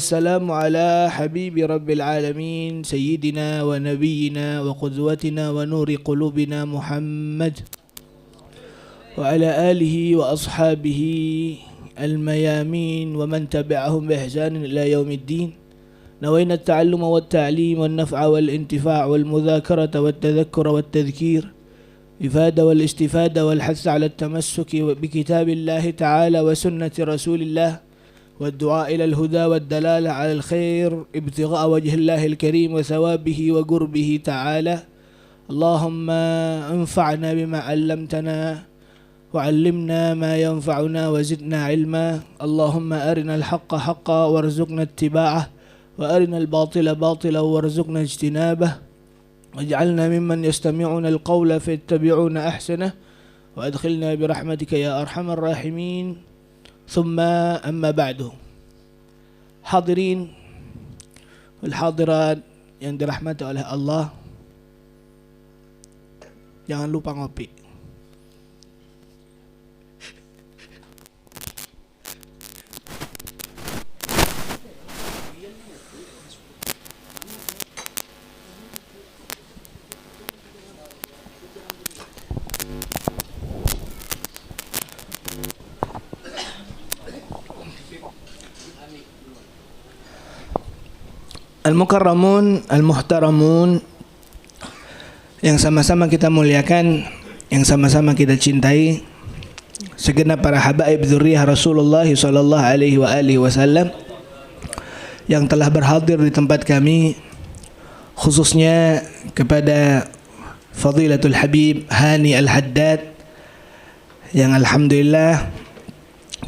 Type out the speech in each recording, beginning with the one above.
والسلام على حبيب رب العالمين سيدنا ونبينا وقدوتنا ونور قلوبنا محمد وعلى آله وأصحابه الميامين ومن تبعهم بإحسان إلى يوم الدين. نوينا التعلم والتعليم والنفع والانتفاع والمذاكرة والتذكر والتذكير، إفادة والاستفادة والحث على التمسك بكتاب الله تعالى وسنة رسول الله، والدعاء إلى الهدى والدلالة على الخير ابتغاء وجه الله الكريم وثوابه وقربه تعالى. اللهم انفعنا بما علمتنا وعلمنا ما ينفعنا وزدنا علما. اللهم أرنا الحق حقا وارزقنا اتباعه، وأرنا الباطل باطلا وارزقنا اجتنابه، واجعلنا ممن يستمعون القول فيتبعون أحسنه، وأدخلنا برحمتك يا أرحم الراحمين. ثم أما بعد. Hadirin wal hadirat yang dirahmati oleh Allah, jangan lupa ngopi. Al-mukarramun, al-muhtaramun, yang sama-sama kita muliakan, yang sama-sama kita cintai, segenap para habaib dzurriyyah Rasulullah sallallahu alaihi wasallam yang telah berhadir di tempat kami, khususnya kepada Fadilatul Habib Hani Al-Haddad yang alhamdulillah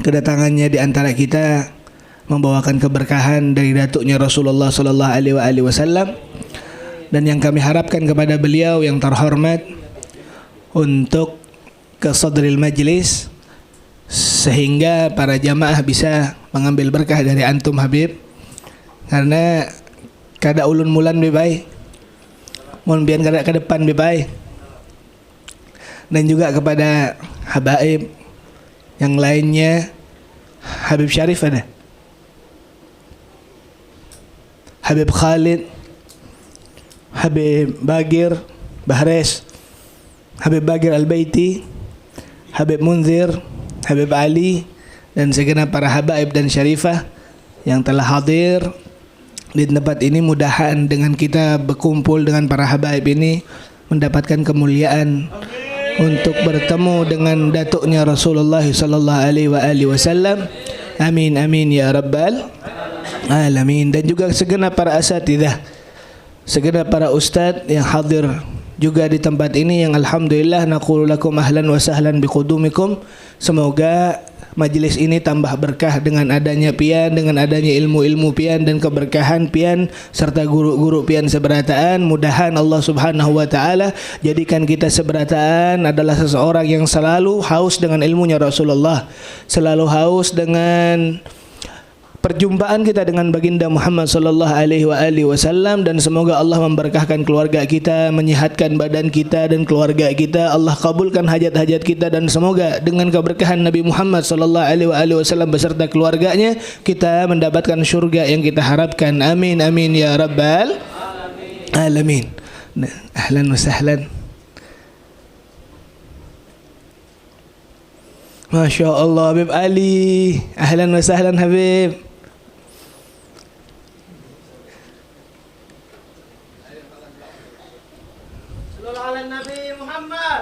kedatangannya di antara kita membawakan keberkahan dari datuknya Rasulullah sallallahu alaihi wasallam, dan yang kami harapkan kepada beliau yang terhormat untuk ke sadril majlis sehingga para jamaah bisa mengambil berkah dari antum Habib, karena kada ulun mulan bebai mun bian kada ke depan bebai, dan juga kepada habaib yang lainnya. Habib Syarif ada, Habib Khalid, Habib Bagir Bahres, Habib Bagir Al-Baiti, Habib Munzir, Habib Ali, dan segenap para habaib dan syarifah yang telah hadir di tempat ini. Mudahan dengan kita berkumpul dengan para habaib ini mendapatkan kemuliaan untuk bertemu dengan datuknya Rasulullah sallallahu alaihi wasallam. Amin amin ya rabbal alamin. Dan juga segenap para asatidzah, segenap para ustaz yang hadir juga di tempat ini, yang alhamdulillah naqulu lakum ahlan wa sahlan biqudumikum. Semoga majlis ini tambah berkah dengan adanya pian, dengan adanya ilmu-ilmu pian dan keberkahan pian serta guru-guru pian seberataan. Mudahan Allah Subhanahu wa taala jadikan kita seberataan adalah seseorang yang selalu haus dengan ilmunya Rasulullah, selalu haus dengan perjumpaan kita dengan baginda Muhammad sallallahu alaihi wasallam, dan semoga Allah memberkahkan keluarga kita, menyehatkan badan kita dan keluarga kita. Allah kabulkan hajat-hajat kita, dan semoga dengan keberkahan Nabi Muhammad sallallahu alaihi wasallam beserta keluarganya kita mendapatkan syurga yang kita harapkan. Amin amin ya rabbal alamin. Nah, ahlan wa sahlan. Masya Allah Habib Ali, ahlan wa sahlan Habib.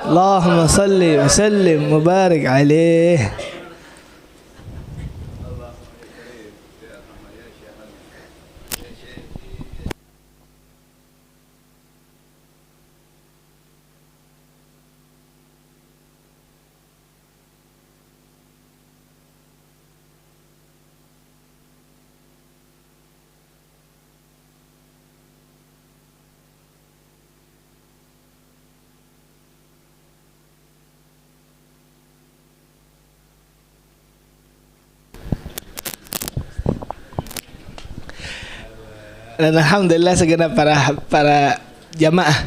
Allahumma salli wa sallim wa barik alaih. Dan alhamdulillah segenap para jamaah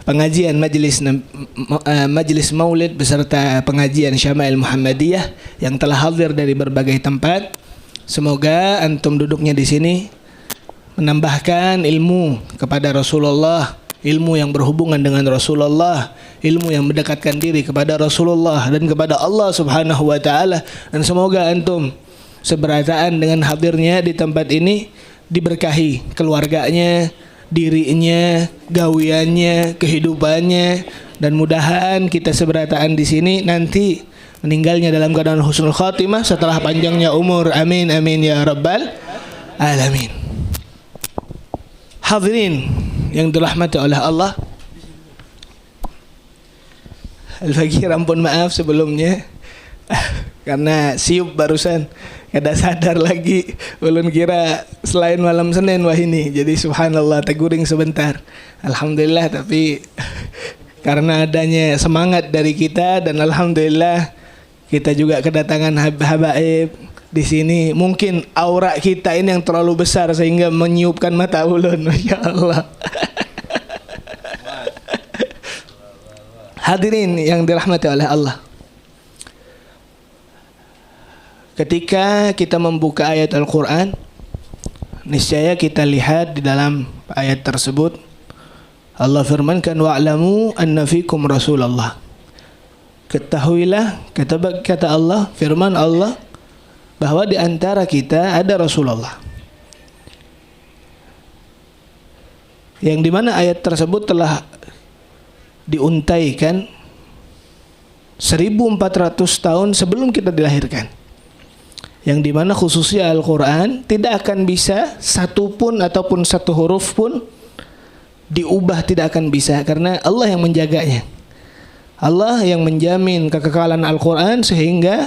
pengajian majlis maulid beserta pengajian Syama'il Muhammadiyah yang telah hadir dari berbagai tempat. Semoga antum duduknya di sini menambahkan ilmu kepada Rasulullah, ilmu yang berhubungan dengan Rasulullah, ilmu yang mendekatkan diri kepada Rasulullah dan kepada Allah Subhanahu wa taala. Dan semoga antum seberataan dengan hadirnya di tempat ini diberkahi keluarganya, dirinya, gawiannya, kehidupannya, dan mudahan kita seberataan di sini nanti meninggalnya dalam keadaan husnul khatimah setelah panjangnya umur. Amin amin ya rabbal alamin. Hadirin yang dirahmati oleh Allah, Al-Fakir ampun maaf sebelumnya karena siup barusan kada sadar lagi, ulun kira selain malam Senin wah ini, jadi subhanallah teguring sebentar. Alhamdulillah, tapi karena adanya semangat dari kita dan alhamdulillah kita juga kedatangan habaib di sini. Mungkin aura kita ini yang terlalu besar sehingga menyiupkan mata ulun. Masya Allah. Hadirin yang dirahmati oleh Allah, ketika kita membuka ayat Al-Quran, niscaya kita lihat di dalam ayat tersebut Allah firmankan wa'lamu anna fikum Rasulullah. Ketahuilah, kata Allah, firman Allah, bahwa di antara kita ada Rasulullah. Yang dimana ayat tersebut telah diuntaikan 1400 tahun sebelum kita dilahirkan. Yang dimana khususnya Al-Quran tidak akan bisa satu pun ataupun satu huruf pun diubah, tidak akan bisa, karena Allah yang menjaganya. Allah yang menjamin kekekalan Al-Quran, sehingga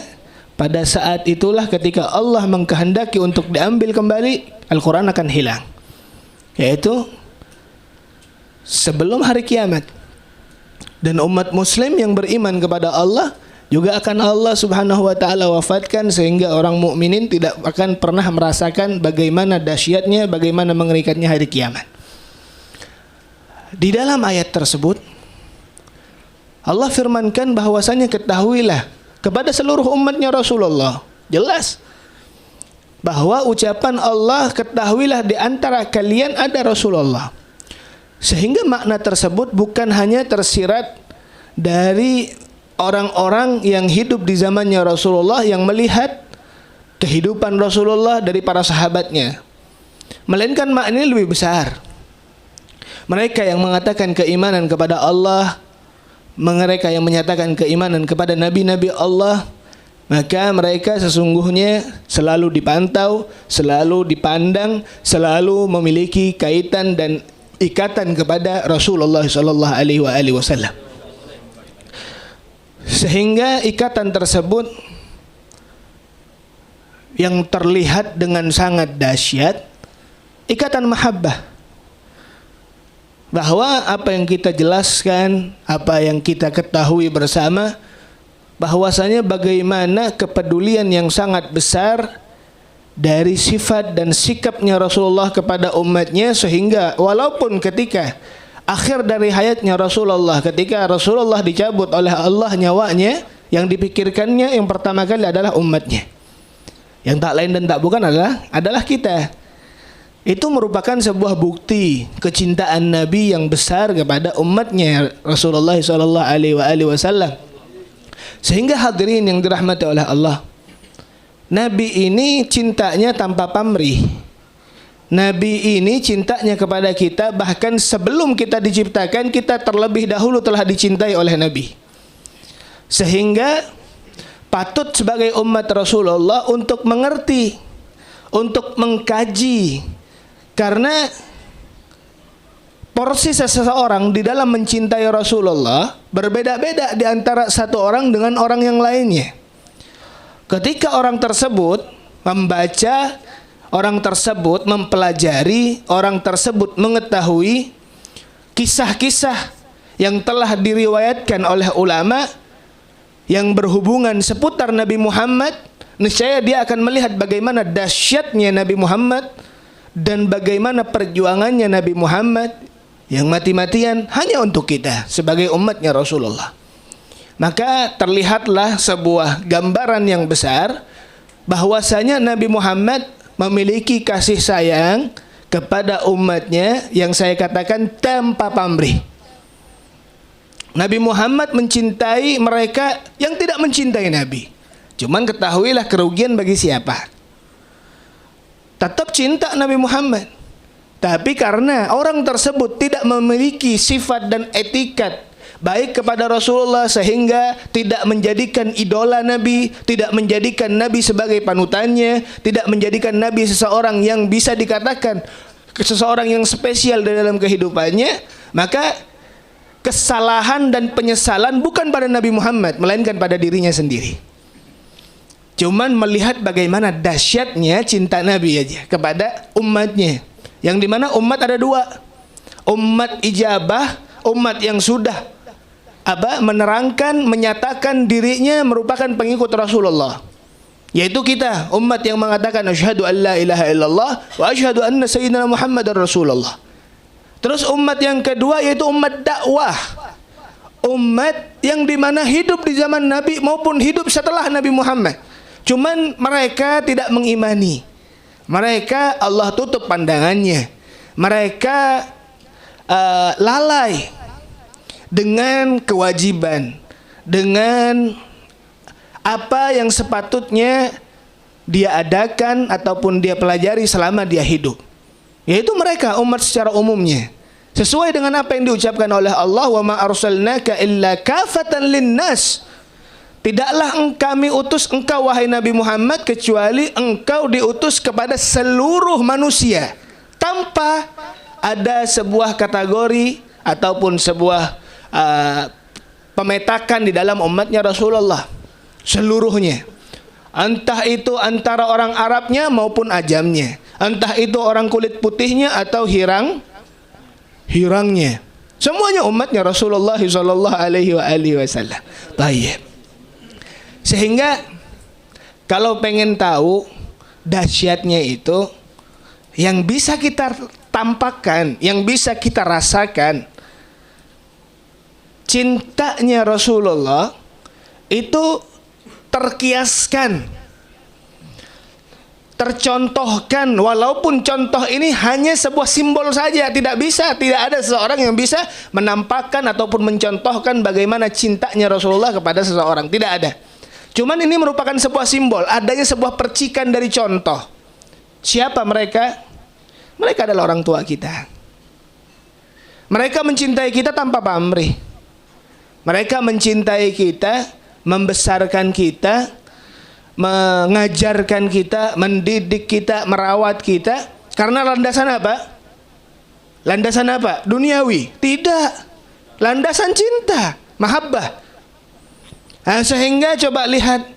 pada saat itulah ketika Allah mengkehendaki untuk diambil kembali, Al-Quran akan hilang, yaitu sebelum hari kiamat. Dan umat muslim yang beriman kepada Allah juga akan Allah Subhanahu wa taala wafatkan, sehingga orang mukminin tidak akan pernah merasakan bagaimana dahsyatnya, bagaimana mengerikannya hari kiamat. Di dalam ayat tersebut Allah firmankan bahwasanya ketahuilah kepada seluruh umatnya Rasulullah, jelas bahwa ucapan Allah ketahuilah di antara kalian ada Rasulullah, sehingga makna tersebut bukan hanya tersirat dari orang-orang yang hidup di zamannya Rasulullah yang melihat kehidupan Rasulullah dari para sahabatnya, melainkan maknanya lebih besar. Mereka yang mengatakan keimanan kepada Allah, mereka yang menyatakan keimanan kepada nabi-nabi Allah, maka mereka sesungguhnya selalu dipantau, selalu dipandang, selalu memiliki kaitan dan ikatan kepada Rasulullah sallallahu alaihi wasallam. Sehingga ikatan tersebut yang terlihat dengan sangat dahsyat, ikatan mahabbah. Bahwa apa yang kita jelaskan, apa yang kita ketahui bersama, bahwasanya bagaimana kepedulian yang sangat besar dari sifat dan sikapnya Rasulullah kepada umatnya, sehingga walaupun ketika akhir dari hayatnya Rasulullah, ketika Rasulullah dicabut oleh Allah nyawanya, yang dipikirkannya yang pertama kali adalah umatnya, yang tak lain dan tak bukan adalah kita. Itu merupakan sebuah bukti kecintaan Nabi yang besar kepada umatnya Rasulullah sallallahu alaihi wasallam. Sehingga hadirin yang dirahmati oleh Allah, Nabi ini cintanya tanpa pamrih. Nabi ini cintanya kepada kita bahkan sebelum kita diciptakan, kita terlebih dahulu telah dicintai oleh Nabi. Sehingga patut sebagai umat Rasulullah untuk mengerti, untuk mengkaji, karena porsi seseorang di dalam mencintai Rasulullah berbeda-beda di antara satu orang dengan orang yang lainnya. Ketika orang tersebut membaca, orang tersebut mempelajari, orang tersebut mengetahui kisah-kisah yang telah diriwayatkan oleh ulama yang berhubungan seputar Nabi Muhammad, niscaya dia akan melihat bagaimana dahsyatnya Nabi Muhammad dan bagaimana perjuangannya Nabi Muhammad yang mati-matian hanya untuk kita sebagai umatnya Rasulullah. Maka terlihatlah sebuah gambaran yang besar bahwasanya Nabi Muhammad memiliki kasih sayang kepada umatnya yang saya katakan tanpa pamrih. Nabi Muhammad mencintai mereka yang tidak mencintai Nabi. Cuman ketahuilah kerugian bagi siapa. Tetap cinta Nabi Muhammad, tapi karena orang tersebut tidak memiliki sifat dan etikat baik kepada Rasulullah sehingga tidak menjadikan idola Nabi, tidak menjadikan Nabi sebagai panutannya, tidak menjadikan Nabi seseorang yang bisa dikatakan seseorang yang spesial di dalam kehidupannya, maka kesalahan dan penyesalan bukan pada Nabi Muhammad, melainkan pada dirinya sendiri. Cuman melihat bagaimana dahsyatnya cinta Nabi aja kepada umatnya, yang dimana umat ada dua, umat ijabah, umat yang sudah menerangkan, menyatakan dirinya merupakan pengikut Rasulullah, yaitu kita, umat yang mengatakan asyhadu an la ilaha illallah wa asyhadu anna sayyidina Muhammadar Rasulullah. Terus umat yang kedua yaitu umat dakwah, umat yang dimana hidup di zaman Nabi maupun hidup setelah Nabi Muhammad. Cuman mereka tidak mengimani, mereka Allah tutup pandangannya, mereka lalai dengan kewajiban, dengan apa yang sepatutnya dia adakan ataupun dia pelajari selama dia hidup, yaitu mereka umat secara umumnya, sesuai dengan apa yang diucapkan oleh Allah, wa ma arsalnaka illa kafatan linnas. Tidaklah kami utus engkau wahai Nabi Muhammad kecuali engkau diutus kepada seluruh manusia, tanpa ada sebuah kategori ataupun sebuah pemetakan di dalam umatnya Rasulullah. Seluruhnya, entah itu antara orang Arabnya maupun ajamnya, entah itu orang kulit putihnya atau hirangnya, semuanya umatnya Rasulullah sallallahu alaihi wasallam. Baik. Sehingga kalau pengen tahu dahsyatnya itu, yang bisa kita tampakkan, yang bisa kita rasakan, cintanya Rasulullah itu terkiaskan, tercontohkan, walaupun contoh ini hanya sebuah simbol saja, tidak ada seseorang yang bisa menampakkan ataupun mencontohkan bagaimana cintanya Rasulullah kepada seseorang, tidak ada. Cuman ini merupakan sebuah simbol, adanya sebuah percikan dari contoh. Siapa mereka? Mereka adalah orang tua kita. Mereka mencintai kita tanpa pamrih. Mereka mencintai kita, membesarkan kita, mengajarkan kita, mendidik kita, merawat kita. Karena landasan apa? Landasan apa? Duniawi? Tidak. Landasan cinta, mahabbah. Nah, sehingga coba lihat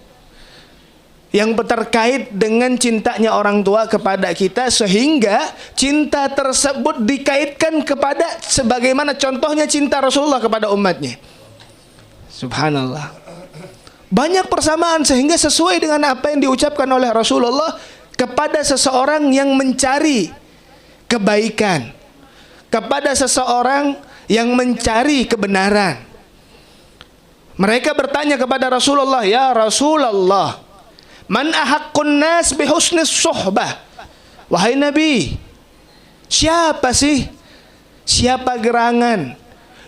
yang terkait dengan cintanya orang tua kepada kita, sehingga cinta tersebut dikaitkan kepada sebagaimana contohnya cinta Rasulullah kepada umatnya. Subhanallah. Banyak persamaan sehingga sesuai dengan apa yang diucapkan oleh Rasulullah kepada seseorang yang mencari kebaikan, kepada seseorang yang mencari kebenaran. Mereka bertanya kepada Rasulullah, ya Rasulullah, man ahaqqun nas bihusnis suhbah. Wahai Nabi, siapa sih, siapa gerangan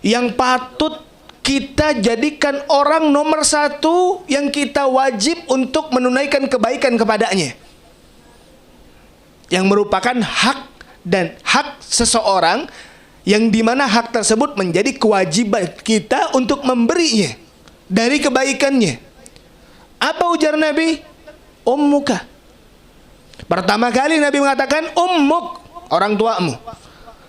yang patut kita jadikan orang nomor satu yang kita wajib untuk menunaikan kebaikan kepadanya, yang merupakan hak dan hak seseorang, yang dimana hak tersebut menjadi kewajiban kita untuk memberinya dari kebaikannya. Apa ujar Nabi? Ummuka. Pertama kali Nabi mengatakan ummuk, orang tuamu.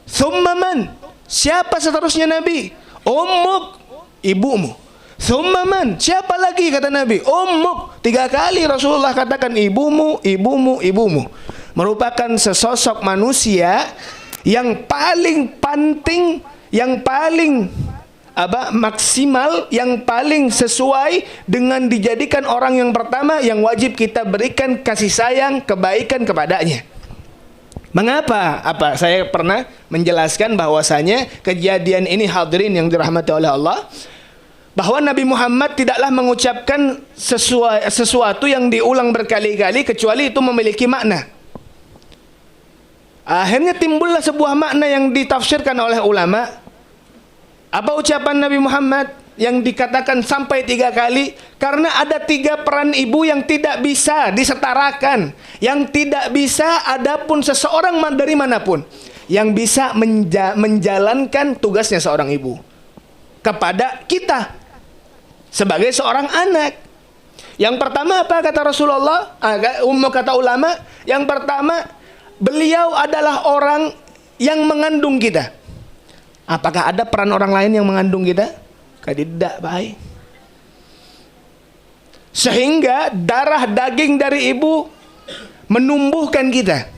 Thumma man, siapa seterusnya Nabi? Ummuk, ibumu. Thumma man, siapa lagi kata Nabi? Ummuk. 3 kali Rasulullah katakan ibumu, ibumu, ibumu. Merupakan sesosok manusia yang paling penting, yang paling maksimal, yang paling sesuai dengan dijadikan orang yang pertama yang wajib kita berikan kasih sayang, kebaikan kepadanya. Mengapa? Saya pernah menjelaskan bahwasanya kejadian ini, hadirin yang dirahmati oleh Allah, bahwa Nabi Muhammad tidaklah mengucapkan sesuatu yang diulang berkali-kali kecuali itu memiliki makna. Akhirnya timbullah sebuah makna yang ditafsirkan oleh ulama. Apa ucapan Nabi Muhammad yang dikatakan sampai 3 kali? Karena ada 3 peran ibu yang tidak bisa disetarakan, yang tidak bisa adapun seseorang dari manapun yang bisa menjalankan tugasnya seorang ibu kepada kita sebagai seorang anak. Yang pertama apa kata Rasulullah? Kata ulama, yang pertama, beliau adalah orang yang mengandung kita. Apakah ada peran orang lain yang mengandung kita? Tidak, baik. Sehingga darah daging dari ibu menumbuhkan kita,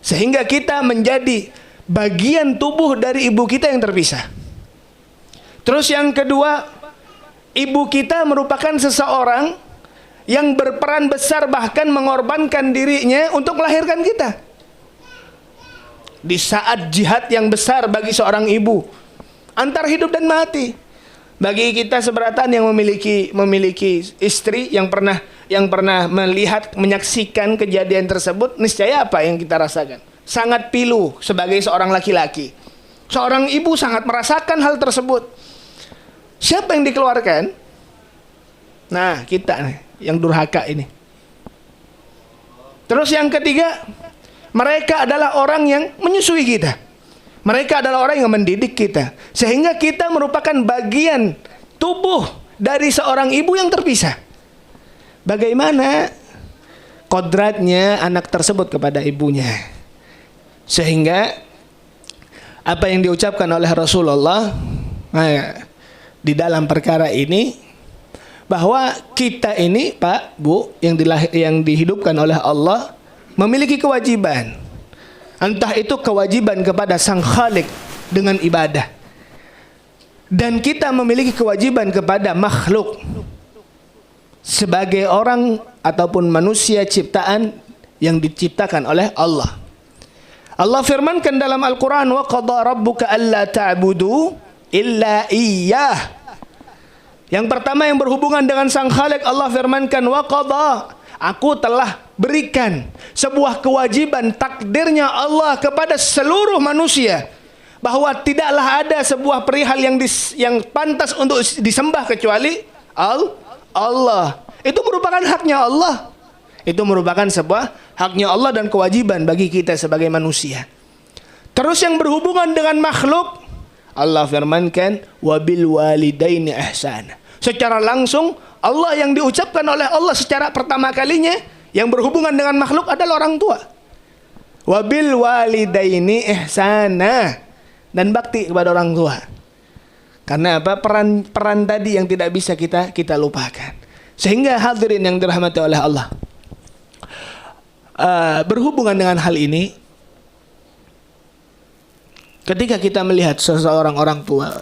sehingga kita menjadi bagian tubuh dari ibu kita yang terpisah. Terus yang kedua, ibu kita merupakan seseorang yang berperan besar, bahkan mengorbankan dirinya untuk melahirkan kita. Di saat jihad yang besar bagi seorang ibu, antar hidup dan mati. Bagi kita seberatan yang memiliki istri yang pernah melihat, menyaksikan kejadian tersebut, niscaya apa yang kita rasakan? Sangat pilu sebagai seorang laki-laki. Seorang ibu sangat merasakan hal tersebut. Siapa yang dikeluarkan? Nah, kita nih, yang durhaka ini. Terus yang ketiga, mereka adalah orang yang menyusui kita. Mereka adalah orang yang mendidik kita, sehingga kita merupakan bagian tubuh dari seorang ibu yang terpisah. Bagaimana kodratnya anak tersebut kepada ibunya, sehingga apa yang diucapkan oleh Rasulullah di dalam perkara ini, bahwa kita ini, Pak, Bu, yang dihidupkan oleh Allah, memiliki kewajiban. Entah itu kewajiban kepada Sang Khalik dengan ibadah, dan kita memiliki kewajiban kepada makhluk sebagai orang ataupun manusia ciptaan yang diciptakan oleh Allah. Allah firmankan dalam Al-Quran, wa qadha rabbuka alla ta'budu illa iyyah. Yang pertama yang berhubungan dengan Sang Khalik, Allah firmankan, wa qadha, aku telah berikan sebuah kewajiban, takdirnya Allah kepada seluruh manusia, bahwa tidaklah ada sebuah perihal yang pantas untuk disembah kecuali Allah. Itu merupakan haknya Allah. Itu merupakan sebuah haknya Allah dan kewajiban bagi kita sebagai manusia. Terus yang berhubungan dengan makhluk, Allah firmankan, wabil walidaini ihsana. Secara langsung Allah yang diucapkan oleh Allah secara pertama kalinya yang berhubungan dengan makhluk adalah orang tua. Wabil walidaini ihsana, dan bakti kepada orang tua. Karena apa? Peran tadi yang tidak bisa kita lupakan. Sehingga hadirin yang dirahmati oleh Allah, berhubungan dengan hal ini, ketika kita melihat seseorang orang tua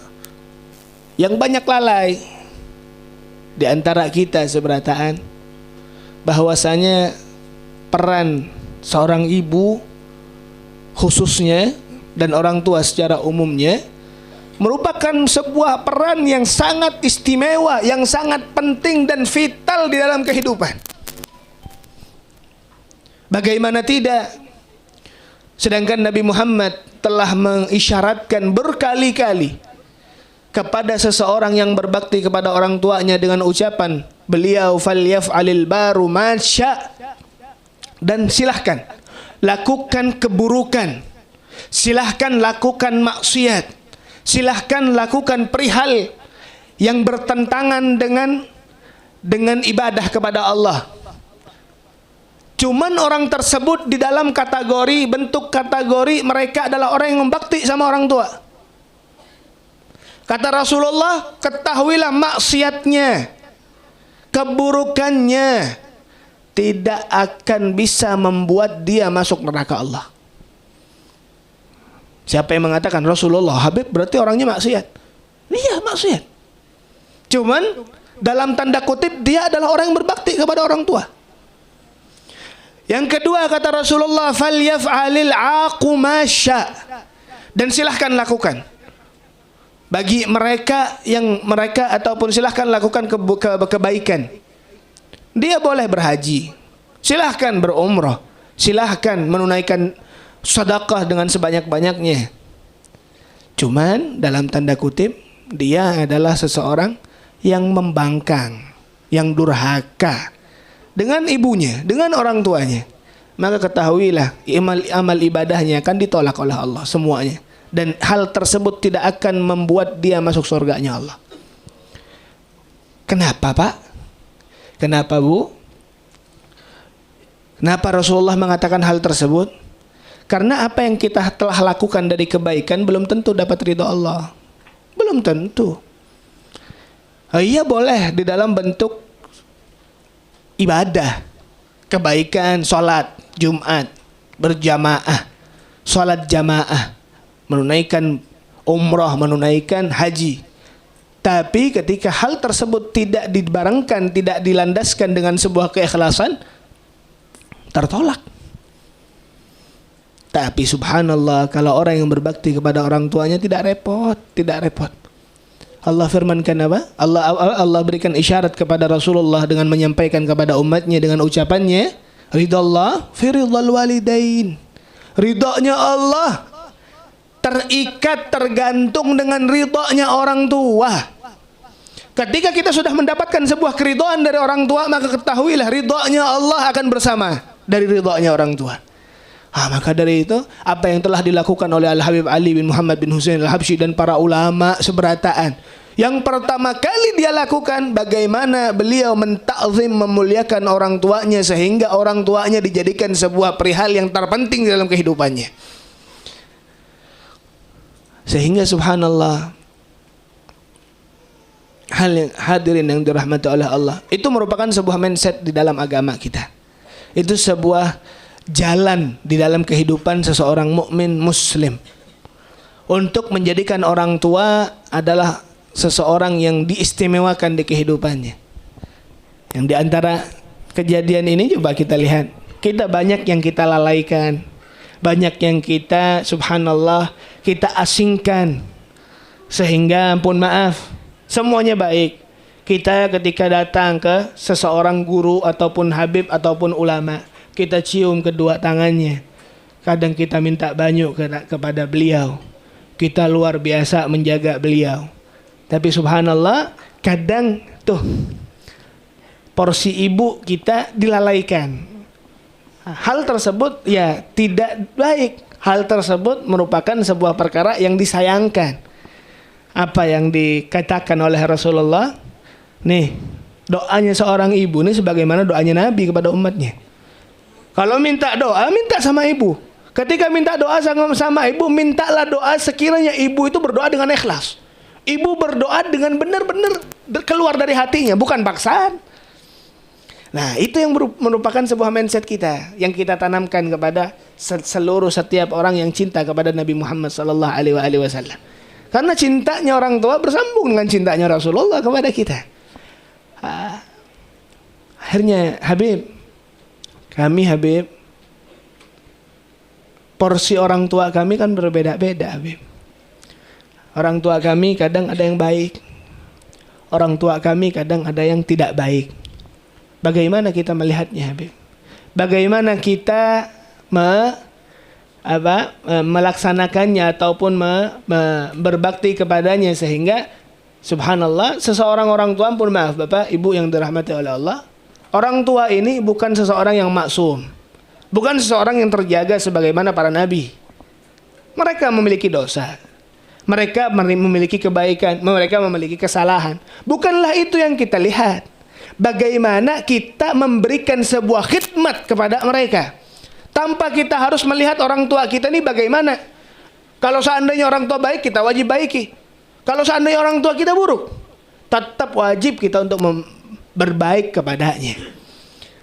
yang banyak lalai di antara kita seberataan, bahwasanya peran seorang ibu khususnya dan orang tua secara umumnya merupakan sebuah peran yang sangat istimewa, yang sangat penting dan vital di dalam kehidupan. Bagaimana tidak? Sedangkan Nabi Muhammad telah mengisyaratkan berkali-kali kepada seseorang yang berbakti kepada orang tuanya dengan ucapan beliau, falyaf'alil baru masya, dan silahkan lakukan keburukan, silahkan lakukan maksiat, silahkan lakukan perihal yang bertentangan dengan ibadah kepada Allah. Cuman orang tersebut di dalam kategori, bentuk kategori mereka adalah orang yang membakti sama orang tua. Kata Rasulullah, ketahuilah maksiatnya, keburukannya tidak akan bisa membuat dia masuk neraka Allah. Siapa yang mengatakan Rasulullah, Habib berarti orangnya maksiat? Iya, maksiat. Cuman dalam tanda kutip dia adalah orang yang berbakti kepada orang tua. Yang kedua kata Rasulullah, falyaf'alil aqu masya, dan silahkan lakukan bagi mereka ataupun silahkan lakukan kebaikan. Dia boleh berhaji, silahkan berumrah, silahkan menunaikan sedekah dengan sebanyak-banyaknya. Cuman dalam tanda kutip, dia adalah seseorang yang membangkang, yang durhaka dengan ibunya, dengan orang tuanya. Maka ketahuilah amal ibadahnya akan ditolak oleh Allah semuanya. Dan hal tersebut tidak akan membuat dia masuk surganya Allah. Kenapa, Pak? Kenapa, Bu? Kenapa Rasulullah mengatakan hal tersebut? Karena apa yang kita telah lakukan dari kebaikan belum tentu dapat ridha Allah. Belum tentu. Iya boleh di dalam bentuk ibadah, kebaikan, sholat Jumat berjamaah, sholat jamaah, menunaikan umrah, menunaikan haji. Tapi ketika hal tersebut tidak dibarengkan, tidak dilandaskan dengan sebuah keikhlasan, tertolak. Tapi subhanallah, kalau orang yang berbakti kepada orang tuanya tidak repot. Allah firmankan apa? Allah berikan isyarat kepada Rasulullah dengan menyampaikan kepada umatnya dengan ucapannya, ridallah fi ridal walidain. Ridhonya Allah terikat, tergantung dengan ridhonya orang tua. Ketika kita sudah mendapatkan sebuah keridhaan dari orang tua, maka ketahuilah ridhonya Allah akan bersama dari ridhonya orang tua. Maka dari itu, apa yang telah dilakukan oleh Al-Habib Ali bin Muhammad bin Husain Al-Habsyi dan para ulama seberataan, yang pertama kali dia lakukan, bagaimana beliau mentakzim, memuliakan orang tuanya, sehingga orang tuanya dijadikan sebuah perihal yang terpenting dalam kehidupannya. Sehingga subhanallah, hadirin yang dirahmati oleh Allah, itu merupakan sebuah mindset di dalam agama kita. Itu sebuah jalan di dalam kehidupan seseorang mukmin muslim, untuk menjadikan orang tua adalah seseorang yang diistimewakan di kehidupannya. Yang di antara kejadian ini coba kita lihat, kita banyak yang kita lalaikan, banyak yang kita subhanallah kita asingkan, sehingga ampun maaf semuanya baik. Kita ketika datang ke seseorang guru ataupun habib ataupun ulama, kita cium kedua tangannya. Kadang kita minta banyak kepada beliau. Kita luar biasa menjaga beliau. Tapi subhanallah, kadang tuh porsi ibu kita dilalaikan. Hal tersebut ya tidak baik. Hal tersebut merupakan sebuah perkara yang disayangkan. Apa yang dikatakan oleh Rasulullah, nih doanya seorang ibu nih sebagaimana doanya Nabi kepada umatnya. Kalau minta doa, minta sama ibu. Ketika minta doa sama ibu, mintalah doa sekiranya ibu itu berdoa dengan ikhlas. Ibu berdoa dengan benar-benar keluar dari hatinya, bukan paksaan. Nah, itu yang merupakan sebuah mindset kita, yang kita tanamkan kepada setiap orang yang cinta kepada Nabi Muhammad SAW. Karena cintanya orang tua bersambung dengan cintanya Rasulullah kepada kita. Akhirnya Habib, porsi orang tua kami kan berbeda-beda, Habib. Orang tua kami kadang ada yang baik, orang tua kami kadang ada yang tidak baik. Bagaimana kita melihatnya, Habib? Bagaimana kita melaksanakannya ataupun berbakti kepadanya, sehingga subhanallah seseorang orang tua, pun maaf Bapak Ibu yang dirahmati oleh Allah, orang tua ini bukan seseorang yang maksum, bukan seseorang yang terjaga sebagaimana para nabi. Mereka memiliki dosa, mereka memiliki kebaikan, mereka memiliki kesalahan. Bukanlah itu yang kita lihat. Bagaimana kita memberikan sebuah khidmat kepada mereka, tanpa kita harus melihat orang tua kita ini bagaimana. Kalau seandainya orang tua baik, kita wajib baiki. Kalau seandainya orang tua kita buruk, tetap wajib kita untuk berbaik kepadanya.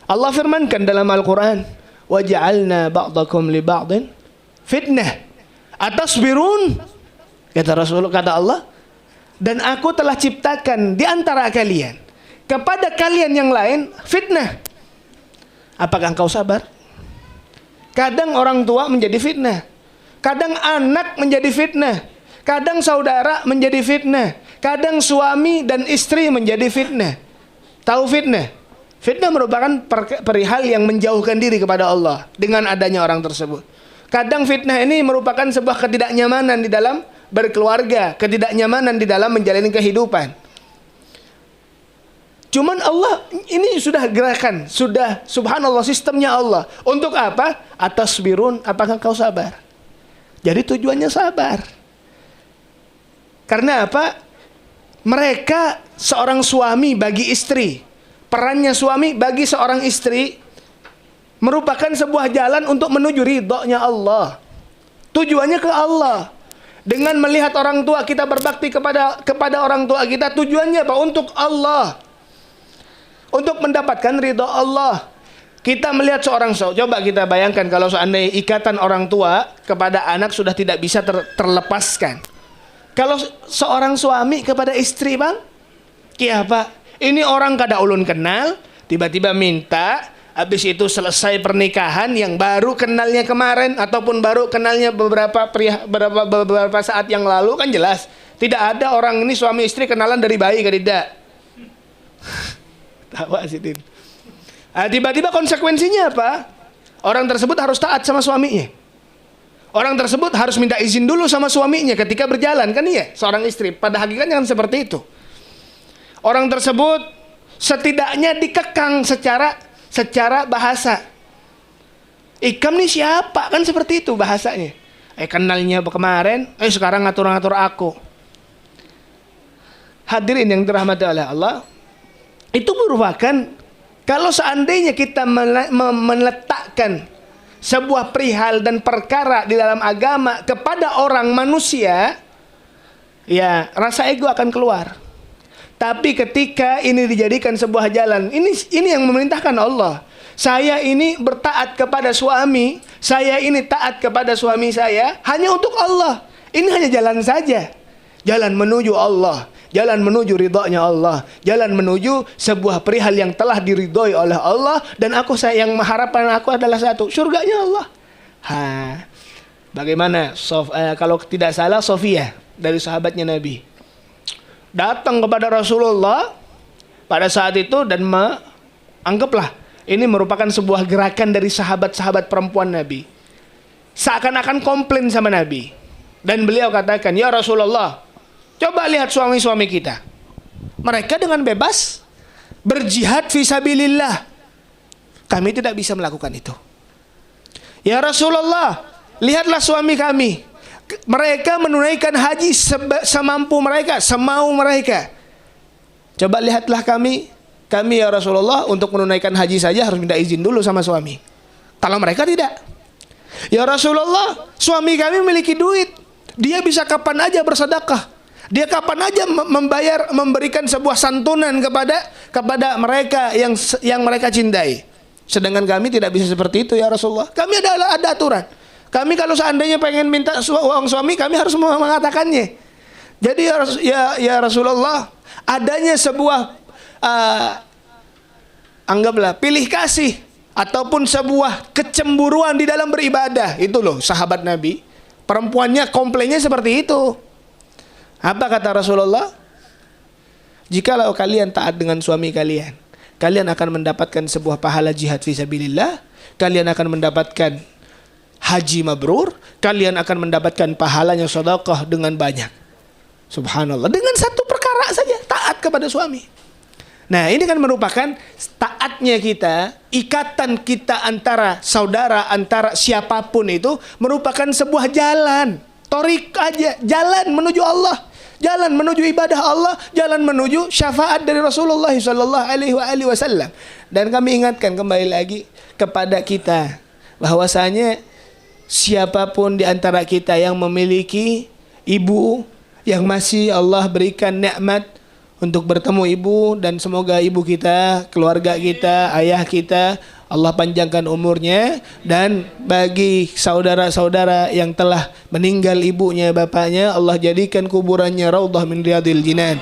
Allah firmankan dalam Al-Quran, وَجَعَلْنَا بَعْضَكُمْ لِبَعْضٍ fitnah atasbirun, kata Allah, dan aku telah ciptakan di antara kalian kepada kalian yang lain fitnah. Apakah engkau sabar? Kadang orang tua menjadi fitnah, kadang anak menjadi fitnah, Kadang saudara menjadi fitnah, kadang suami dan istri menjadi fitnah. Tahu fitnah? Fitnah merupakan perihal yang menjauhkan diri kepada Allah dengan adanya orang tersebut. Kadang fitnah ini merupakan sebuah ketidaknyamanan di dalam berkeluarga, ketidaknyamanan di dalam menjalani kehidupan. Cuman Allah ini sudah gerakan, sudah subhanallah sistemnya Allah. Untuk apa? Atasbirun, apakah kau sabar? Jadi tujuannya sabar. Karena apa? Mereka seorang suami bagi istri, perannya suami bagi seorang istri merupakan sebuah jalan untuk menuju ridhonya Allah. Tujuannya ke Allah. Dengan melihat orang tua kita berbakti kepada orang tua kita, tujuannya apa? Untuk Allah. Untuk mendapatkan ridho Allah. Kita melihat coba kita bayangkan kalau seandainya ikatan orang tua kepada anak sudah tidak bisa terlepaskan. Kalau seorang suami kepada istri, bang, iya pak, ini orang kada ulun kenal, tiba-tiba minta, habis itu selesai pernikahan yang baru kenalnya kemarin ataupun baru kenalnya beberapa saat yang lalu, kan jelas tidak ada orang ini suami istri kenalan dari bayi, kan tidak? Tawa sih Din. Tiba-tiba konsekuensinya apa? Orang tersebut harus taat sama suaminya. Orang tersebut harus minta izin dulu sama suaminya ketika berjalan, kan iya? Seorang istri, pada hakikatnya kan seperti itu. Orang tersebut setidaknya dikekang secara bahasa. Ikam nih siapa? Kan seperti itu bahasanya. Kenalnya kemarin, sekarang ngatur-ngatur aku. Hadirin yang dirahmati oleh Allah, itu merupakan kalau seandainya kita meletakkan sebuah perihal dan perkara di dalam agama kepada orang manusia, ya rasa ego akan keluar. Tapi ketika ini dijadikan sebuah jalan, ini yang memerintahkan Allah. Saya ini bertaat kepada suami, saya ini taat kepada suami saya hanya untuk Allah. Ini hanya jalan saja, jalan menuju Allah, jalan menuju ridhonya Allah, jalan menuju sebuah perihal yang telah diridhoi oleh Allah. Dan yang mengharapkan aku adalah satu, surganya Allah. Bagaimana kalau tidak salah Sofia dari sahabatnya Nabi datang kepada Rasulullah pada saat itu dan anggaplah ini merupakan sebuah gerakan dari sahabat-sahabat perempuan Nabi, seakan-akan komplain sama Nabi. Dan beliau katakan, ya Rasulullah, coba lihat suami-suami kita. Mereka dengan bebas berjihad fisabilillah. Kami tidak bisa melakukan itu. Ya Rasulullah, lihatlah suami kami. Mereka menunaikan haji semampu mereka, semau mereka. Coba lihatlah kami ya Rasulullah, untuk menunaikan haji saja harus minta izin dulu sama suami. Kalau mereka tidak. Ya Rasulullah, suami kami memiliki duit. Dia bisa kapan aja bersedekah. Dia kapan aja memberikan sebuah santunan kepada mereka yang mereka cintai. Sedangkan kami tidak bisa seperti itu ya Rasulullah. Kami ada aturan. Kami kalau seandainya pengen minta uang suami, kami harus mengatakannya. Jadi ya Rasulullah, adanya sebuah anggaplah pilih kasih ataupun sebuah kecemburuan di dalam beribadah. Itu loh sahabat Nabi. Perempuannya komplainnya seperti itu. Apa kata Rasulullah? Jikalau kalian taat dengan suami kalian, kalian akan mendapatkan sebuah pahala jihad fisabilillah, kalian akan mendapatkan haji mabrur, kalian akan mendapatkan pahalanya sedekah dengan banyak. Subhanallah, dengan satu perkara saja, taat kepada suami. Nah, ini kan merupakan taatnya kita, ikatan kita antara saudara, antara siapapun itu merupakan sebuah jalan, torik aja, jalan menuju Allah, jalan menuju ibadah Allah, jalan menuju syafaat dari Rasulullah sallallahu alaihi wasallam. Dan kami ingatkan kembali lagi kepada kita bahwasanya siapapun di antara kita yang memiliki ibu yang masih Allah berikan nikmat untuk bertemu ibu, dan semoga ibu kita, keluarga kita, ayah kita, Allah panjangkan umurnya. Dan bagi saudara-saudara yang telah meninggal ibunya, bapaknya, Allah jadikan kuburannya raudhah min riyadil jinan.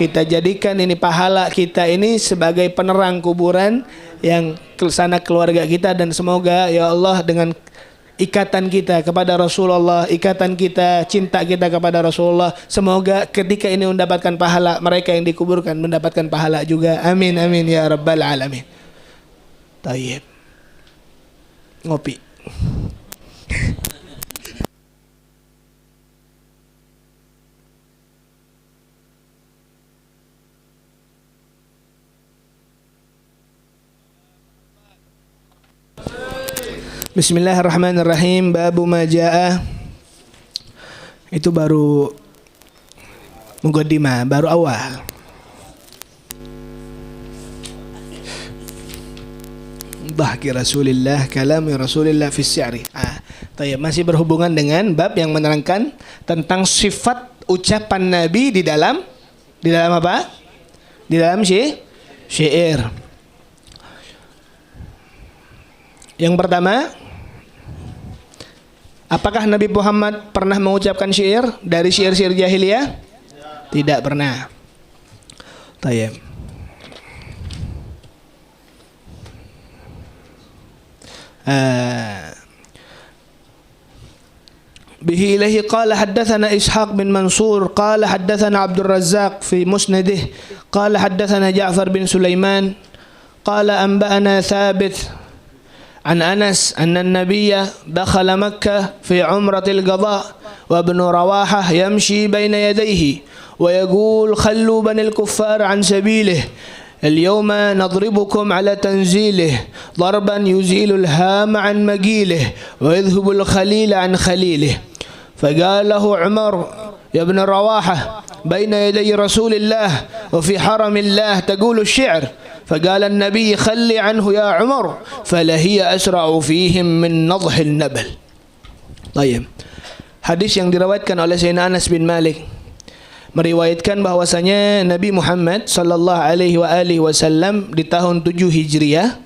Kita jadikan ini pahala kita ini sebagai penerang kuburan yang ke sana keluarga kita. Dan semoga ya Allah dengan ikatan kita kepada Rasulullah, ikatan kita, cinta kita kepada Rasulullah. Semoga ketika ini mendapatkan pahala, mereka yang dikuburkan mendapatkan pahala juga. Amin amin ya rabbal alamin. Tayyib. Ngopi. Bismillahirrahmanirrahim. Babu majaa. Itu baru muqaddimah, baru awal. Bahki Rasulillah, kalami Rasulillah fi syi'ri. Masih berhubungan dengan bab yang menerangkan tentang sifat ucapan Nabi di dalam apa? Di dalam syair. Yang pertama, apakah Nabi Muhammad pernah mengucapkan syair dari syair-syair jahiliyah? Tidak pernah. Tayyib. Bihi ilahi qala haddathana Ishaq bin Mansur qala haddathana Abdul Razzaq fi musnadih qala haddathana Ja'far bin Sulaiman qala anba'ana Thabit عن أنس أن النبي دخل مكة في عمرة القضاء وابن رواحة يمشي بين يديه ويقول خلوا بني الكفار عن سبيله اليوم نضربكم على تنزيله ضربا يزيل الهام عن مقيله ويذهب الخليل عن خليله فقال له عمر يا ابن رواحة بين يدي رسول الله وفي حرم الله تقول الشعر فقال النبي خلي عنه يا عمر فلهي أسرع فيهم من نضح النبل. طيب. Hadis yang diriwayatkan oleh Sayyidina Anas bin Malik meriwayatkan bahwasanya Nabi Muhammad sallallahu alaihi wasallam di tahun 7 Hijriah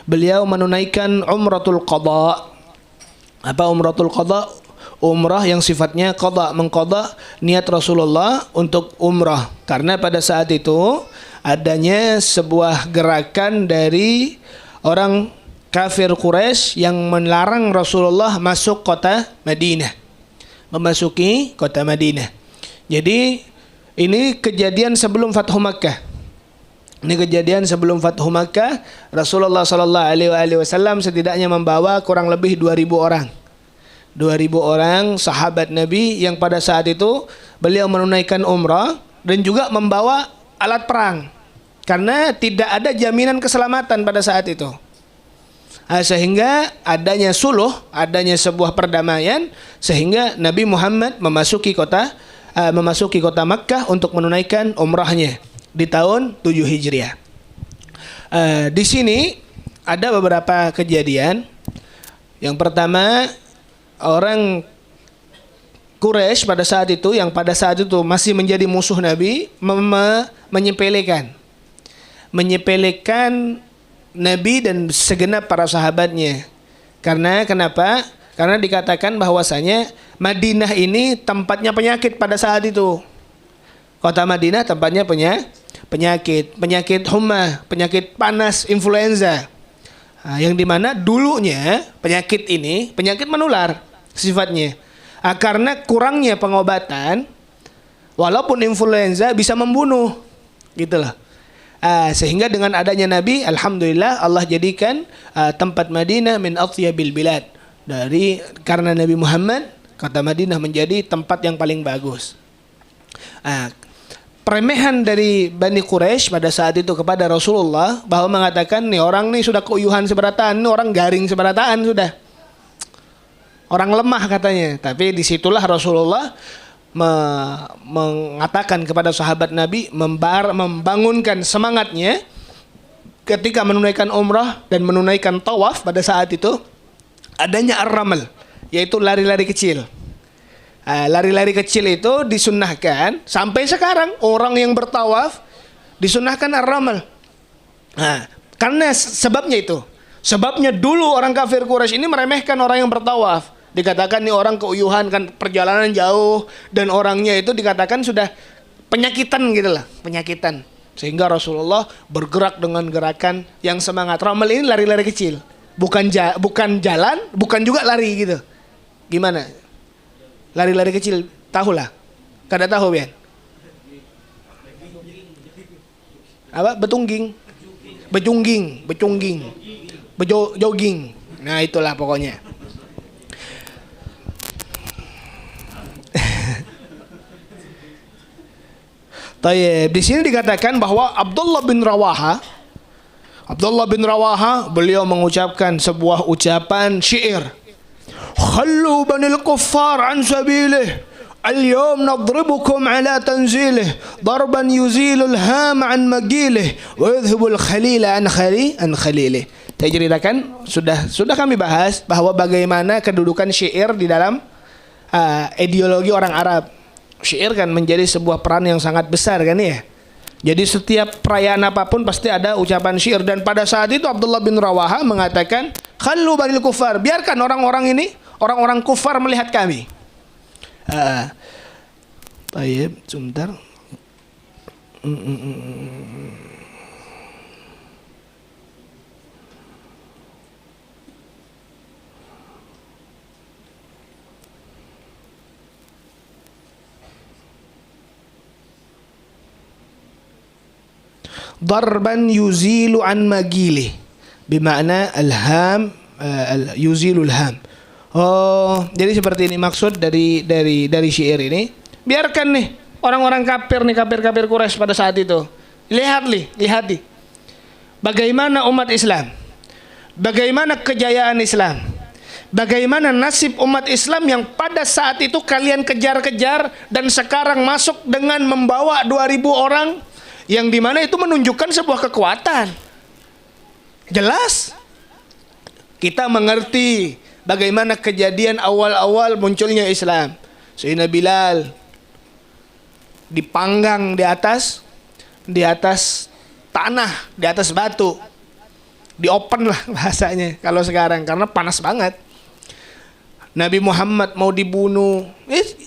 beliau menunaikan umratul qada. Apa umratul qada? Umrah yang sifatnya qada, mengqada niat Rasulullah untuk umrah, karena pada saat itu adanya sebuah gerakan dari orang kafir Quraisy yang melarang Rasulullah masuk kota Madinah, memasuki kota Madinah. Jadi ini kejadian sebelum Fathu Makkah. Ini kejadian sebelum Fathu Makkah. Rasulullah sallallahu alaihi wasallam setidaknya membawa kurang lebih 2000 orang. 2000 orang sahabat Nabi yang pada saat itu beliau menunaikan umrah dan juga membawa alat perang, karena tidak ada jaminan keselamatan pada saat itu. Sehingga adanya suluh, adanya sebuah perdamaian, sehingga Nabi Muhammad memasuki kota Makkah untuk menunaikan umrahnya di tahun 7 Hijriah. Di sini ada beberapa kejadian. Yang pertama, orang Quraisy pada saat itu, yang pada saat itu masih menjadi musuh Nabi, menyepelekan Nabi dan segenap para sahabatnya. Karena kenapa? Karena dikatakan bahwasanya Madinah ini tempatnya penyakit pada saat itu. Kota Madinah tempatnya penyakit humma, penyakit panas, influenza. Yang dimana dulunya penyakit ini penyakit menular sifatnya. Karena kurangnya pengobatan, walaupun influenza bisa membunuh, gitulah. Sehingga dengan adanya Nabi, alhamdulillah Allah jadikan tempat Madinah min atyabil bilad. Karena Nabi Muhammad, kota Madinah menjadi tempat yang paling bagus. Peremehan dari Bani Quraisy pada saat itu kepada Rasulullah, bahwa mengatakan nih orang nih sudah keuyuhan seberataan, nih orang garing seberataan sudah. Orang lemah katanya. Tapi disitulah Rasulullah mengatakan kepada sahabat Nabi, membangunkan semangatnya ketika menunaikan umrah dan menunaikan tawaf pada saat itu, adanya ar-ramal, yaitu lari-lari kecil. Lari-lari kecil itu disunnahkan sampai sekarang. Orang yang bertawaf disunnahkan ar-ramal. Karena sebabnya itu. Sebabnya dulu orang kafir Quraisy ini meremehkan orang yang bertawaf. Dikatakan nih orang keuyuhan, kan perjalanan jauh, dan orangnya itu dikatakan sudah penyakitan gitu lah, penyakitan. Sehingga Rasulullah bergerak dengan gerakan yang semangat. Ramal ini lari-lari kecil. bukan jalan, bukan juga lari gitu. Gimana? Lari-lari kecil, tahu lah. Kada tahu Bian? Apa? Bejungging, jogging. Nah, itulah pokoknya. Tayyib, di sini dikatakan bahwa Abdullah bin Rawaha beliau mengucapkan sebuah ucapan syair. Khallu banil kuffar an sabilih, al-yawm nadribukum ala tanzilih, darban yuzilul ham an magilih, wa yudhibul khalila an khalilih. Saya ceritakan, sudah kami bahas bahwa bagaimana kedudukan syair di dalam ideologi orang Arab. Syair kan menjadi sebuah peran yang sangat besar kan ya. Jadi setiap perayaan apapun pasti ada ucapan syair. Dan pada saat itu Abdullah bin Rawaha mengatakan, khallu banil kufar, biarkan orang-orang ini, orang-orang kufar melihat kami. Baik, sebentar. Darban yuzilu an magilih, bermakna alham, yuzilul ham. Oh, jadi seperti ini maksud dari syair ini. Biarkan nih orang-orang kafir Quraisy pada saat itu. Lihat nih. Bagaimana umat Islam? Bagaimana kejayaan Islam? Bagaimana nasib umat Islam yang pada saat itu kalian kejar-kejar dan sekarang masuk dengan membawa 2.000 orang, yang dimana itu menunjukkan sebuah kekuatan. Jelas kita mengerti bagaimana kejadian awal-awal munculnya Islam. Sayyidina Bilal dipanggang di atas tanah, di atas batu, di open lah bahasanya kalau sekarang, karena panas banget. Nabi Muhammad mau dibunuh.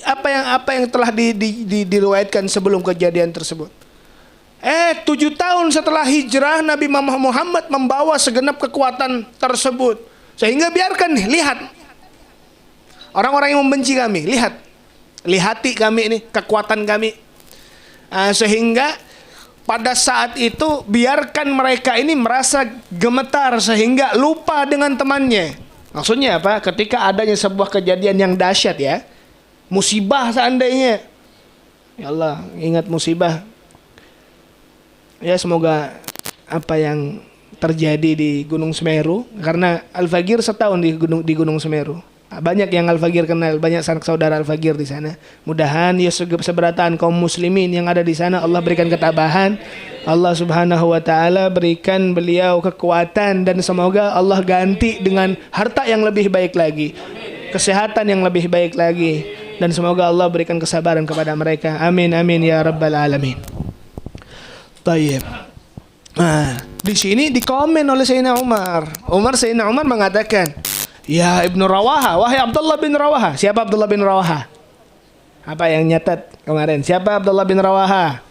Apa yang telah diriwayatkan sebelum kejadian tersebut. 7 tahun setelah hijrah, Nabi Muhammad membawa segenap kekuatan tersebut. Sehingga biarkan nih, lihat orang-orang yang membenci kami, lihati kami ini, kekuatan kami. Sehingga pada saat itu biarkan mereka ini merasa gemetar sehingga lupa dengan temannya. Maksudnya apa? Ketika adanya sebuah kejadian yang dahsyat ya, musibah seandainya, ya Allah, ingat musibah. Ya, semoga apa yang terjadi di Gunung Semeru, karena Al-Fagir setahun di Gunung Semeru. Banyak yang Al-Fagir kenal, banyak sanak saudara Al-Fagir di sana. Mudahan ya seberatan kaum muslimin yang ada di sana Allah berikan ketabahan. Allah Subhanahu wa taala berikan beliau kekuatan, dan semoga Allah ganti dengan harta yang lebih baik lagi, kesehatan yang lebih baik lagi, dan semoga Allah berikan kesabaran kepada mereka. Amin amin ya rabbal alamin. Tayyib. Di sini dikomen oleh Sayyidina Umar. Sayyidina Umar mengatakan, ya Ibnu Rawaha, wahai Abdullah bin Rawaha. Siapa Abdullah bin Rawaha? Apa yang nyatat kemarin? Siapa Abdullah bin Rawaha?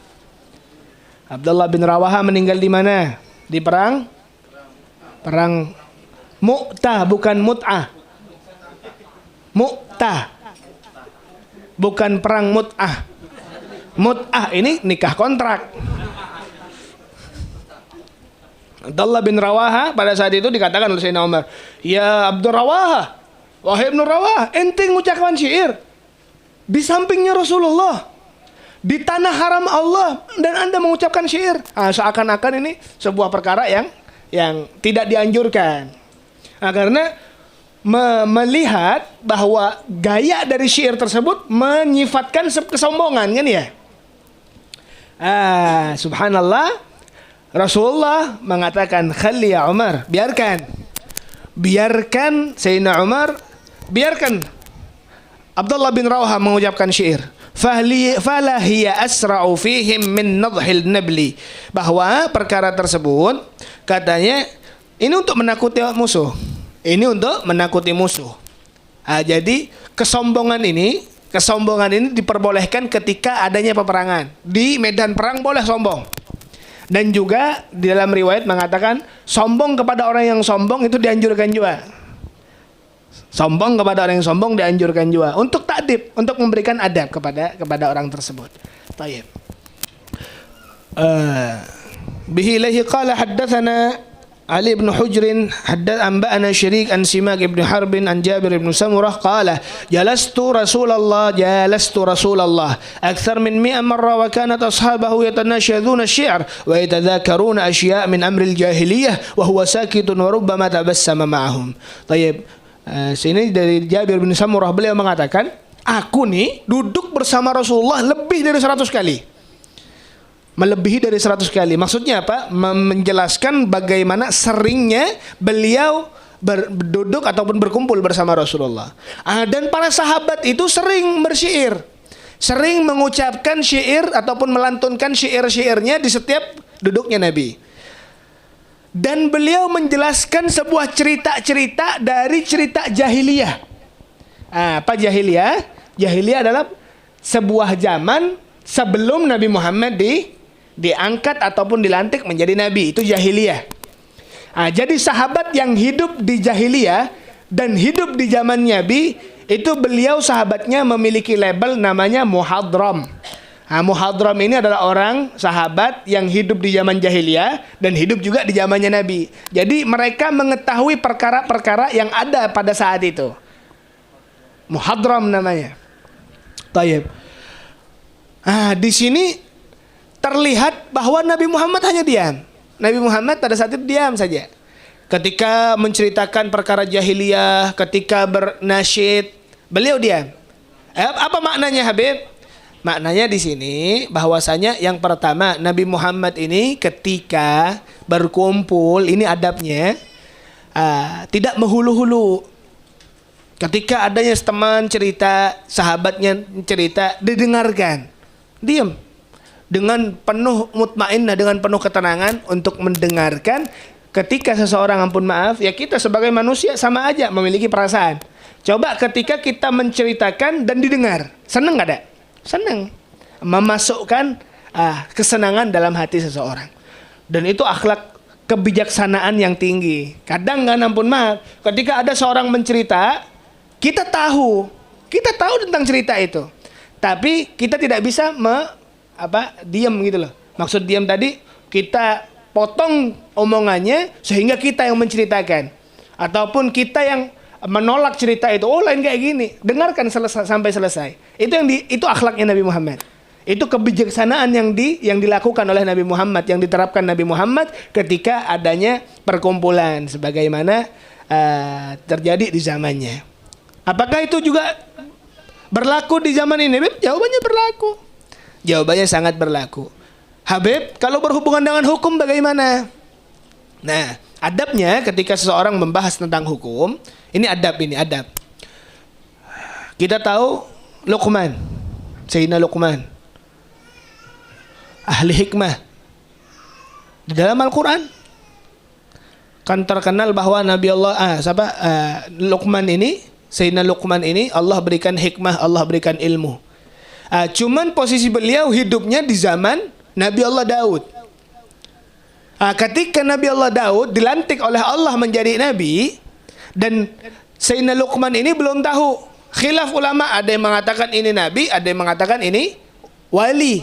Abdullah bin Rawaha meninggal di mana? Di perang Mu'tah, bukan Mut'ah. Mu'tah, bukan perang Mut'ah. Mut'ah ini nikah kontrak. Abdullah bin Rawaha pada saat itu dikatakan oleh Sayyidina Umar, ya Abdul Rawaha, wahai Ibnu Rawaha, ente mengucapkan syair di sampingnya Rasulullah, di tanah haram Allah, dan anda mengucapkan syair. Seakan-akan ini sebuah perkara yang tidak dianjurkan. Karena melihat bahwa gaya dari syair tersebut menyifatkan kesombongan kan ya. Subhanallah, Rasulullah mengatakan, khalli ya Umar, biarkan Sayyidina Umar, biarkan Abdullah bin Rawaha mengucapkan syair. Fala hiya asra'u fihim min nadhil nabli, bahwa perkara tersebut katanya ini untuk menakuti musuh. Jadi kesombongan ini diperbolehkan ketika adanya peperangan. Di medan perang boleh sombong. Dan juga di dalam riwayat mengatakan Sombong kepada orang yang sombong itu dianjurkan juga. Sombong kepada orang yang sombong dianjurkan juga. Untuk ta'dib, untuk memberikan adab kepada orang tersebut. Tayyib. Bihi ilaihi qala haddatsana Ali bin Hujr anba'ana Syariq an Simak ibn Harb an Jabir ibn Samurah qala jalastu Rasulullah akthar min 100 marra wa kanat ashabahu yatanashaduna asy-syi'r wa yatadhakaruna asya' min amri al-jahiliyah wa huwa sakitun wa rubbama tabassama ma'ahum. Tayyib. Sini dari Jabir bin Samurah, beliau mengatakan, aku nih duduk bersama Rasulullah lebih dari 100 kali. Melebihi dari 100 kali. Maksudnya apa? Menjelaskan bagaimana seringnya beliau berduduk ataupun berkumpul bersama Rasulullah. Dan para sahabat itu sering bersyair, sering mengucapkan syair ataupun melantunkan syair-syairnya di setiap duduknya Nabi. Dan beliau menjelaskan sebuah cerita-cerita dari cerita jahiliyah. Apa jahiliyah? Jahiliyah adalah sebuah zaman sebelum Nabi Muhammad diangkat ataupun dilantik menjadi Nabi. Itu jahiliyah. Jadi sahabat yang hidup di jahiliyah dan hidup di zaman Nabi, itu beliau sahabatnya memiliki label namanya muhadram. Muhadram ini adalah orang sahabat yang hidup di zaman jahiliyah dan hidup juga di zamannya Nabi. Jadi mereka mengetahui perkara-perkara yang ada pada saat itu. Muhadram namanya. Tayyib. Di sini terlihat bahwa Nabi Muhammad hanya diam. Nabi Muhammad pada saat itu diam saja. Ketika menceritakan perkara jahiliyah, ketika bernasyid, beliau diam. Apa maknanya, Habib? Maknanya di sini bahwasanya yang pertama, Nabi Muhammad ini ketika berkumpul, ini adabnya, tidak menghulu-hulu. Ketika adanya teman cerita, sahabatnya cerita, didengarkan, diam dengan penuh mutmainnah, dengan penuh ketenangan untuk mendengarkan. Ketika seseorang, ampun maaf, ya kita sebagai manusia sama aja memiliki perasaan. Coba ketika kita menceritakan dan didengar, seneng gak ada? Senang, memasukkan kesenangan dalam hati seseorang. Dan itu akhlak kebijaksanaan yang tinggi. Kadang kan, ampun maaf, ketika ada seorang mencerita, kita tahu tentang cerita itu, tapi kita tidak bisa diam gitu loh. Maksud diam tadi, kita potong omongannya sehingga kita yang menceritakan, ataupun kita yang menolak cerita itu. Oh, lain kayak gini. Dengarkan sampai selesai. Itu akhlaknya Nabi Muhammad. Itu kebijaksanaan yang dilakukan oleh Nabi Muhammad, yang diterapkan Nabi Muhammad ketika adanya perkumpulan sebagaimana terjadi di zamannya. Apakah itu juga berlaku di zaman ini, Habib? Jawabannya berlaku. Jawabannya sangat berlaku. Habib, kalau berhubungan dengan hukum bagaimana? Nah, adabnya ketika seseorang membahas tentang hukum, ini adab. Kita tahu Luqman, Sayyidina Luqman, ahli hikmah. Di dalam Al-Quran kan terkenal bahwa Nabi Allah, Luqman ini, Sayyidina Luqman ini, Allah berikan hikmah, Allah berikan ilmu. Cuman posisi beliau hidupnya di zaman Nabi Allah Daud. Ketika Nabi Allah Daud dilantik oleh Allah menjadi nabi, dan Sayyidina Luqman ini belum tahu. Khilaf ulama, ada yang mengatakan ini nabi, ada yang mengatakan ini wali.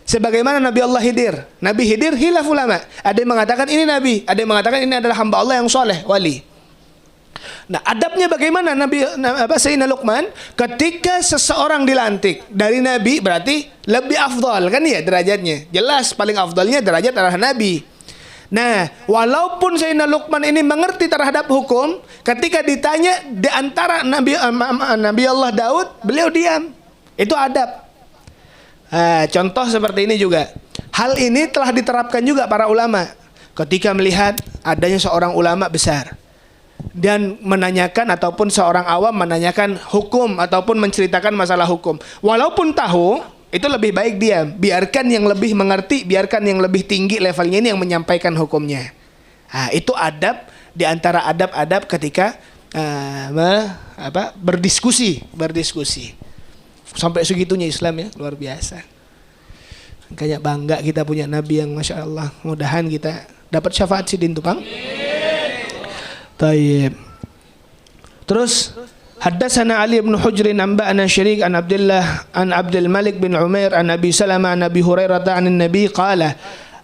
Sebagaimana Nabi Allah Khidir. Nabi Khidir khilaf ulama. Ada yang mengatakan ini nabi, ada yang mengatakan ini adalah hamba Allah yang soleh, wali. Nah, adabnya bagaimana Sayyidina Luqman ketika seseorang dilantik dari nabi, berarti lebih afdal kan ya derajatnya. Jelas paling afdalnya derajat adalah nabi. Nah, walaupun Sayyidina Luqman ini mengerti terhadap hukum, ketika ditanya di antara Nabi Allah Daud, beliau diam. Itu adab. Contoh seperti ini juga. Hal ini telah diterapkan juga para ulama ketika melihat adanya seorang ulama besar dan menanyakan, ataupun seorang awam menanyakan hukum ataupun menceritakan masalah hukum. Walaupun tahu, itu lebih baik diam. Biarkan yang lebih mengerti, biarkan yang lebih tinggi levelnya ini yang menyampaikan hukumnya. Itu adab di antara adab-adab ketika berdiskusi. Sampai segitunya Islam ya, luar biasa. Kayak bangga kita punya Nabi yang Masya Allah. Mudahan kita Dapat syafaat sidin tuh, Kang. Tayyib. Terus haddatsana Ali bin Hujr anba'ana Syariq an Abdullah an Abdul Malik bin Umair an Abi Salamah an Abi Hurairah an Nabi qala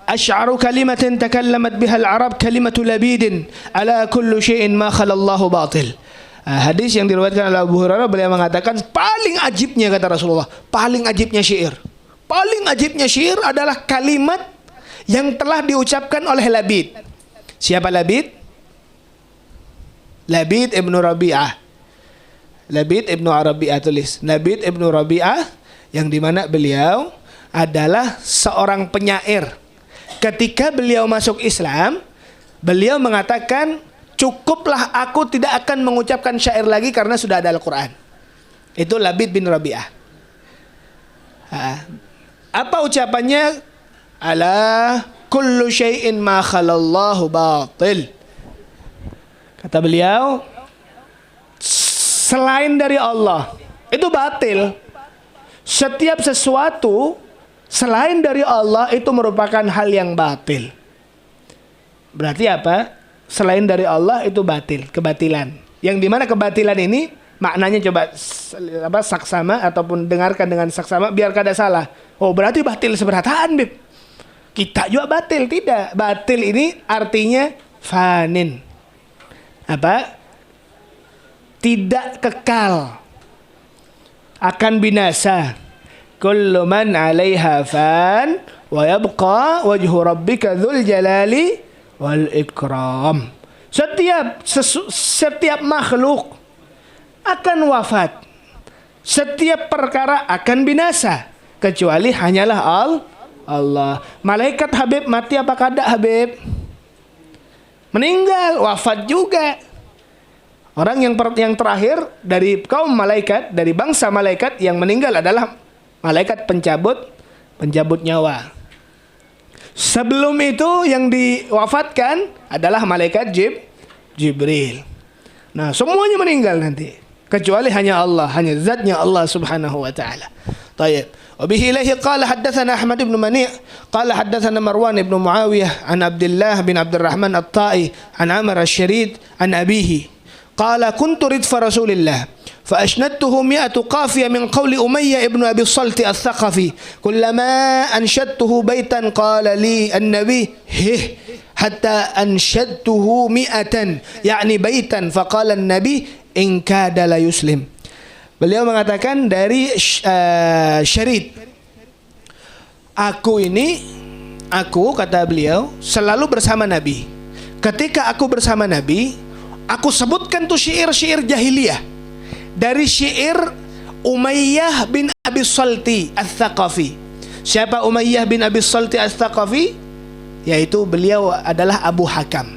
أشعر كلمة تكلمت بها العرب كلمة لبيد على كل شيء ما خلا الله باطل. Hadis yang diriwayatkan oleh Abu Hurairah, beliau mengatakan paling ajibnya, kata Rasulullah, paling ajibnya syair. Paling ajibnya syair adalah kalimat yang telah diucapkan oleh Labid. Siapa Labid? Labid ibnu Rabi'ah. Labid ibnu Rabi'ah, tulis. Labid ibnu Rabi'ah, yang dimana beliau adalah seorang penyair. Ketika beliau masuk Islam, beliau mengatakan, cukuplah aku tidak akan mengucapkan syair lagi karena sudah ada Al-Quran. Itu Labid bin Rabi'ah. Apa ucapannya? Ala kullu syai'in ma khalallahu batil. Kata beliau, selain dari Allah itu batil. Setiap sesuatu selain dari Allah itu merupakan hal yang batil. Berarti apa? Selain dari Allah itu batil, kebatilan. Yang dimana kebatilan ini maknanya coba saksama ataupun dengarkan dengan saksama biar kada salah. Oh, berarti batil seberataan, Bib. Kita juga batil, tidak. Batil ini artinya fanin. Apa? Tidak kekal. Akan binasa. Kullu man 'alaiha fan wa yabqa wajhu rabbika dzul jalali wal ikram. Setiap makhluk akan wafat. Setiap perkara akan binasa kecuali hanyalah Allah. Malaikat Habib mati apa kada, Habib? Meninggal, wafat juga. Orang yang terakhir dari kaum malaikat, dari bangsa malaikat yang meninggal adalah malaikat pencabut nyawa. Sebelum itu yang diwafatkan adalah malaikat Jibril. Nah, semuanya meninggal nanti kecuali hanya Allah, hanya zatnya Allah Subhanahu wa taala. Baik. Wabihi ilaihi qala haddatsana Ahmad bin Mani' qala haddatsana Marwan bin Muawiyah an Abdullah bin Abdurrahman At-Ta'i an Amr Asy-Syarid an abihi qala kuntu ridfa Rasulillah فأشندته 100 قافية من قول أمية ابن أبي الصلت الثقفي كلما أنشدته بيتا قال لي النبي حتى أنشدته 100 يعني بيتا فقال النبي إن كاد لا يسلم. Beliau mengatakan dari Syarid, aku kata beliau selalu bersama Nabi. Ketika aku bersama Nabi, aku sebutkan tuh syair-syair jahiliyah. Dari syair Umayyah bin Abi Salti Al-Thaqafi. Siapa Umayyah bin Abi Salti Al-Thaqafi? Yaitu beliau adalah Abu Hakam.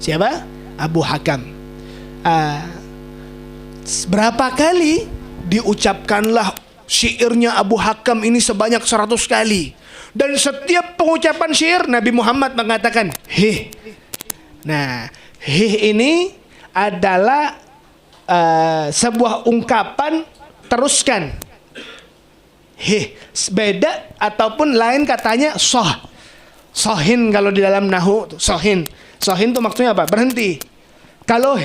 Siapa? Abu Hakam. Berapa kali diucapkanlah syairnya Abu Hakam ini sebanyak 100 kali. Dan setiap pengucapan syair Nabi Muhammad mengatakan hih. Nah, hih ini adalah sebuah ungkapan teruskan. Beda ataupun lain katanya sohin kalau di dalam nahu sohin itu maksudnya apa? Berhenti. Kalau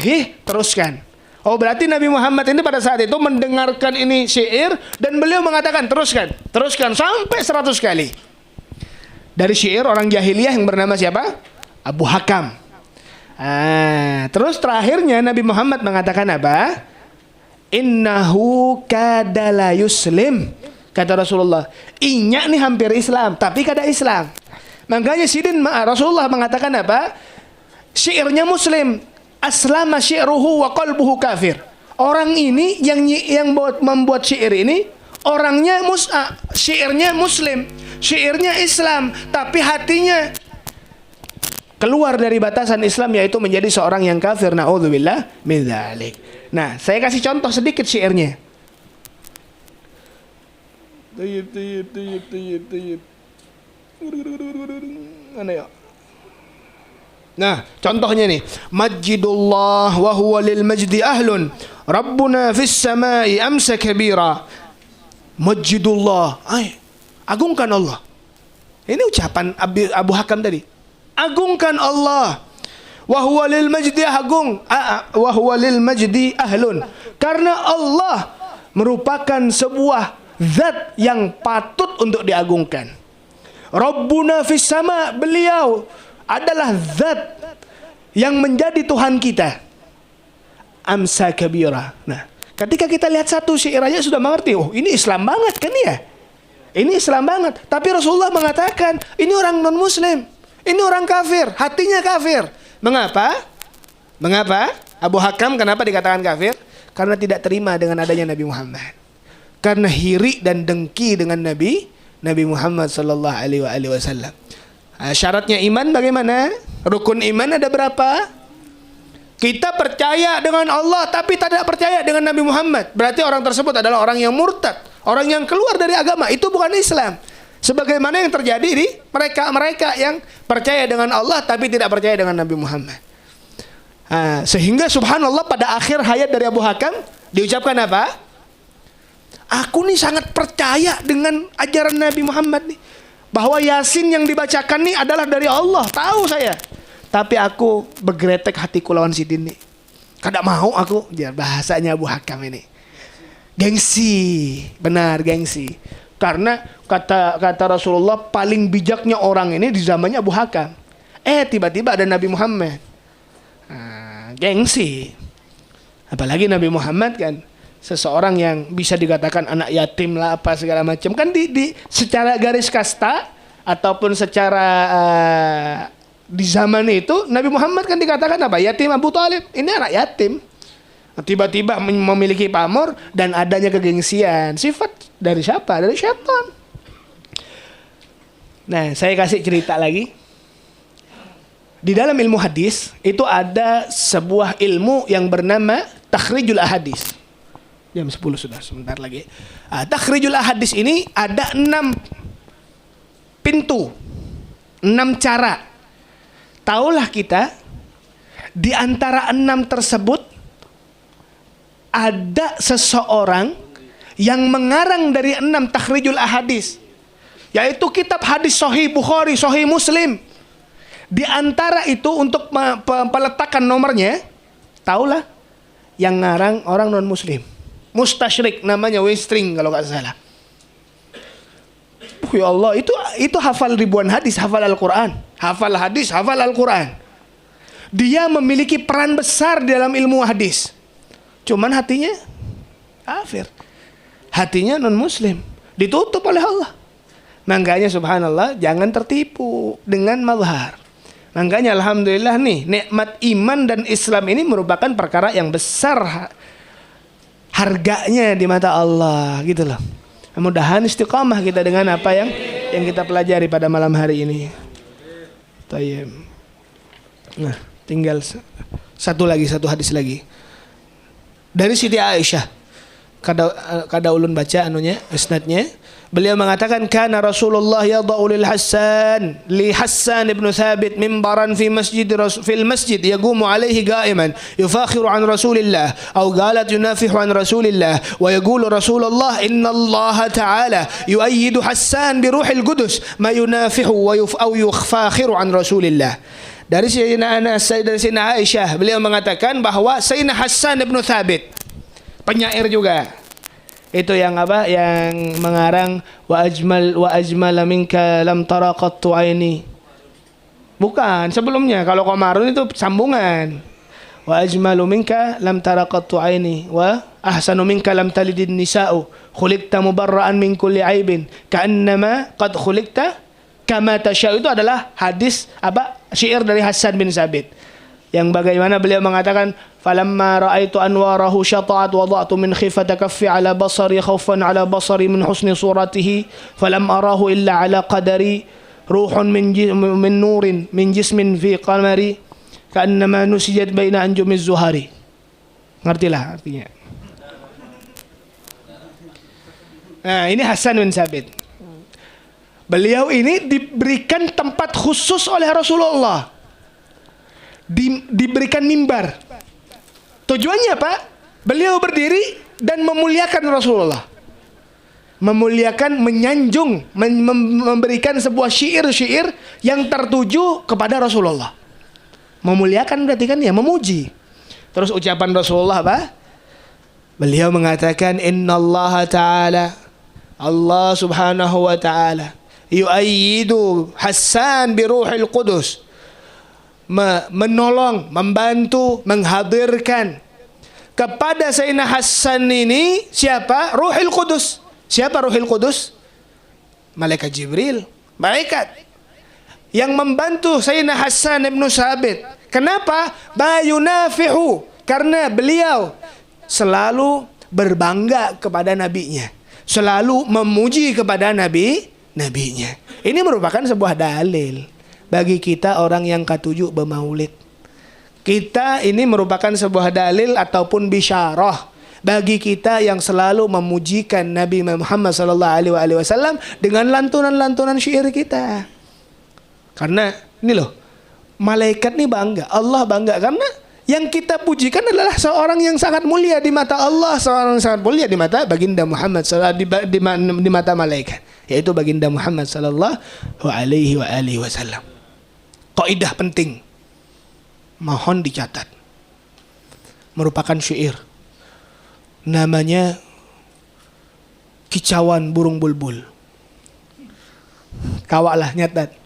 teruskan. Oh, berarti Nabi Muhammad ini pada saat itu mendengarkan ini syair dan beliau mengatakan teruskan sampai 100 kali. Dari syair orang jahiliyah yang bernama siapa? Abu Hakam. Terus terakhirnya Nabi Muhammad mengatakan apa? Innahu kadala yuslim. Kata Rasulullah, inya nih hampir Islam tapi kada Islam. Makanya Rasulullah mengatakan apa? Syairnya muslim, aslama syi'ruhu wa qalbuhu kafir. Orang ini yang membuat syair ini orangnya syairnya muslim, syairnya Islam, tapi hatinya keluar dari batasan Islam, yaitu menjadi seorang yang kafir. Na'udzubillah min dzalik. Nah, saya kasih contoh sedikit syairnya. Tayyib. Mana ya? Nah, contohnya nih. Majidullah wa huwa lil majdi ahlun. Rabbuna fis samai amsa kabira. Majidullah. Agungkan Allah. Ini ucapan Abu Hakam tadi. Agungkan Allah. Wa huwa lil majdi agung, wa huwa lil majdi ahlun. Karena Allah merupakan sebuah zat yang patut untuk diagungkan. Rabbuna fis sama, beliau adalah zat yang menjadi Tuhan kita. Amsa kabira. Nah, ketika kita lihat satu syair aja sudah mengerti, oh ini Islam banget kan ya? Ini Islam banget. Tapi Rasulullah mengatakan, ini orang non-muslim, ini orang kafir, hatinya kafir. Mengapa? Mengapa? Abu Hakam kenapa dikatakan kafir? Karena tidak terima dengan adanya Nabi Muhammad. Karena hiri dan dengki dengan Nabi Muhammad sallallahu alaihi wasallam. Syaratnya iman bagaimana? Rukun iman ada berapa? Kita percaya dengan Allah tapi tidak percaya dengan Nabi Muhammad. Berarti orang tersebut adalah orang yang murtad, orang yang keluar dari agama. Itu bukan Islam. Sebagaimana yang terjadi di mereka yang percaya dengan Allah tapi tidak percaya dengan Nabi Muhammad. Sehingga subhanallah pada akhir hayat dari Abu Hakam diucapkan apa? Aku nih sangat percaya dengan ajaran Nabi Muhammad nih. Bahwa Yasin yang dibacakan nih adalah dari Allah. Tahu saya. Tapi aku bergretek hatiku lawan Sidin nih. Kada mau aku. Bahasanya Abu Hakam ini. Gengsi. Benar, gengsi. Karena kata Rasulullah paling bijaknya orang ini di zamannya Abu Hakam. Tiba-tiba ada Nabi Muhammad. Gengsi. Apalagi Nabi Muhammad kan seseorang yang bisa dikatakan anak yatim lah apa segala macam. Kan di secara garis kasta ataupun secara di zaman itu Nabi Muhammad kan dikatakan apa? Yatim Abu Thalib. Ini anak yatim. Tiba-tiba memiliki pamor dan adanya kegengsian. Sifat dari siapa? Dari syaitan. Nah, saya kasih cerita lagi. Di dalam ilmu hadis itu ada sebuah ilmu yang bernama takhrijul ahadis. Jam 10 sudah, sebentar lagi. Takhrijul ahadis ini ada 6 pintu, 6 cara. Taulah kita di antara 6 tersebut ada seseorang yang mengarang dari 6 takhrijul ahadis, yaitu kitab hadis Sahih Bukhari, Sahih Muslim. Di antara itu untuk peletakan nomornya, taulah yang ngarang orang non muslim, mustasyrik, namanya Westring kalau nggak salah. Ya Allah, itu hafal ribuan hadis, hafal Al-Quran, hafal hadis, hafal Al-Quran. Dia memiliki peran besar di dalam ilmu hadis. Cuman hatinya kafir, hatinya non muslim, ditutup oleh Allah. Makanya subhanallah, jangan tertipu dengan mazhar. Makanya alhamdulillah nih, nikmat iman dan Islam ini merupakan perkara yang besar harganya di mata Allah gitu loh. Mudah-mudahan istiqamah kita dengan apa yang kita pelajari pada malam hari ini. Tayyib. Nah, tinggal satu hadis lagi. Dari Siti Aisyah. Kada ulun baca anunya, isnadnya. Beliau mengatakan kana Rasulullah yada'u li Hassan ibn Thabit mimbaran fil masjid yaqumu alaihi qa'iman yufakhiru an Rasulillah aw qalat yunafihu an Rasulillah wa yaqulu Rasulullah inna Allah ta'ala yu'ayyidu Hassan bi ruhil qudus ma yunafihu aw yufakhiru an Rasulillah. Dari Sayyidina Anas, dari Sayyidina Aisyah, beliau mengatakan bahwa Sayyidina Hassan ibn Thabit, penyair juga, itu yang apa? Yang mengarang wa ajmal minka lam tara qattu aini. Bukan, sebelumnya. Kalau Qamarun itu sambungan. Wa ajmalu minka lam tara qattu aini wa ahsanu minka lam talidin nisa'u khuliqta mubarra'an min kulli aibin ka'annama qad khuliqta kama tasya. Itu adalah hadis apa? Syair dari Hassan bin Sabit. Yang bagaimana beliau mengatakan falamma ra'aitu anwarahu syata'at wada'tu min khifati kaffi ala basari khaufan ala basari min husni suratihi falam arahu illa ala qadari ruhun min nurin min jismin fi qamari ka'annama nusijat baina anjumiz zuhari. Ngertilah artinya. Nah, ini Hassan bin Sabit. Beliau ini diberikan tempat khusus oleh Rasulullah. Diberikan mimbar. Tujuannya apa? Beliau berdiri dan memuliakan Rasulullah. memuliakan, menyanjung, memberikan sebuah syair-syair yang tertuju kepada Rasulullah. Memuliakan berarti kan ya memuji. Terus ucapan Rasulullah apa? Beliau mengatakan innallaha ta'ala, Allah subhanahu wa ta'ala yu'ayyidu Hassan bi ruhil qudus, menolong, membantu, menghadirkan kepada Sayyidina Hassan ini siapa? Ruhil Qudus. Siapa Ruhil Qudus? Malaikat Jibril, malaikat yang membantu Sayyidina Hassan ibn Sabit. Kenapa? Bayunafihu, karena beliau selalu berbangga kepada nabinya, selalu memuji kepada nabinya. Ini merupakan sebuah dalil bagi kita orang yang ketujuh bermaulid. Kita ini merupakan sebuah dalil ataupun bisyarah bagi kita yang selalu memujikan Nabi Muhammad SAW dengan lantunan-lantunan syair kita. Karena ini loh, malaikat ini bangga, Allah bangga karena yang kita pujikan adalah seorang yang sangat mulia di mata Allah, seorang yang sangat mulia di mata baginda Muhammad di mata malaikat, yaitu baginda Muhammad sallallahu alaihi wasallam. Kaidah penting, mohon dicatat, merupakan syair, namanya kicauan burung bulbul. Kawaklah, nyatat.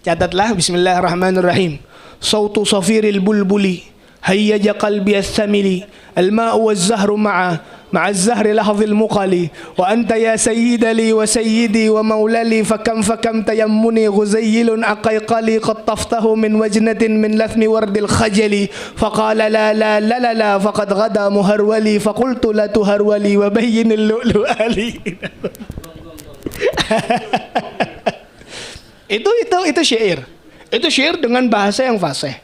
Catatlah, bismillahirrahmanirrahim. Sautu safiril bulbuli hayyaja qalbi as-samili al-ma'u waz-zahru ma'a az-zahri lahadhil muqali wa anta ya sayyida li wa sayyidi wa maulali fakam tayammuni ghuzayyilun aqayqali qad taftahu min wajnatin min lathmi wardil khajali faqala la faqad ghada muharwali faqultu la tuharwali wa bayyinil lu'lu'ali. Itu syair. Itu syair dengan bahasa yang fasih.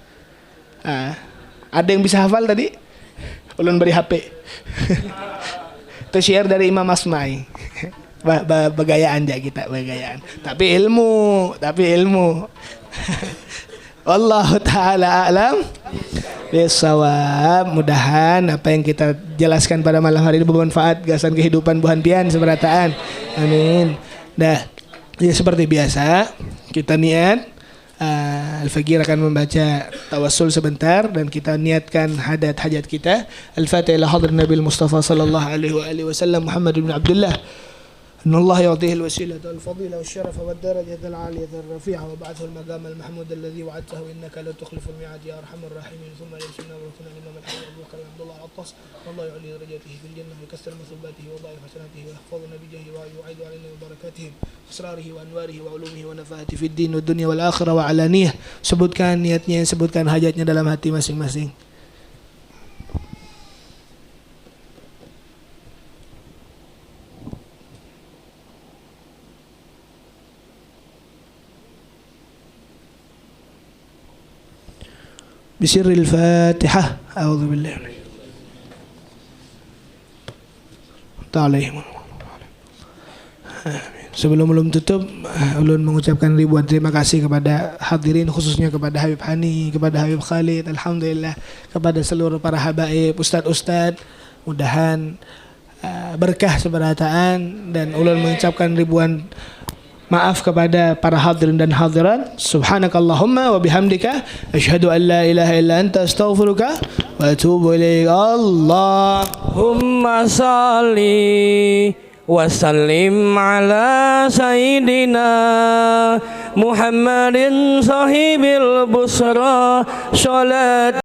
Ada yang bisa hafal tadi? Ulun beri HP. Itu syair dari Imam Asma'i. Begayaan aja kita, begayaan. Tapi ilmu. Wallahu taala a'lam bisawab. Mudahan apa yang kita jelaskan pada malam hari ini bermanfaat gasan kehidupan buhan pian seberataan. Amin. Dah. Ya seperti biasa kita niat Al-Faqir akan membaca tawassul sebentar dan kita niatkan hajat kita. Al-Fatihah hadrat Nabi Mustafa sallallahu alaihi wasallam Muhammad bin Abdullah. إن الله يعطيه الوسيلة والفضيلة والشرف والدرجة العالية الرفيعة وبعثه المقام المحمود الذي وعدته إنك لا تخلف الميعاد يا أرحم الراحمين. ثم يرسلنا ويرسلنا الإمام الحسن أبو بكر عبد الله عطاس والله يعلي درجاته في الجنة ويكسر مثوباته ويضاعف حسناته ويحفظنا بجاهه ويعيد علينا ببركاته أسراره وأنواره وعلومه ونفاهته في الدين والدنيا والآخرة وعلانية. Sebutkan niatnya, sebutkan hajatnya dalam hati masing-masing. بسر الفاتحة أعوذ بالله Ta'alaihim. Sebelum tutup, ulun mengucapkan ribuan terima kasih kepada hadirin, khususnya kepada Habib Hani, kepada Habib Khalid, alhamdulillah, kepada seluruh para habaib, ustad-ustad. Mudahan berkah seberataan, dan ulun mengucapkan ribuan maaf kepada para hadirin dan hadirat. Subhanakallahumma wa bihamdika asyhadu an la ilaha illa anta astaghfiruka wa atubu ilaik. Allahumma shalli wa sallim ala sayyidina Muhammadin sahibil busra salat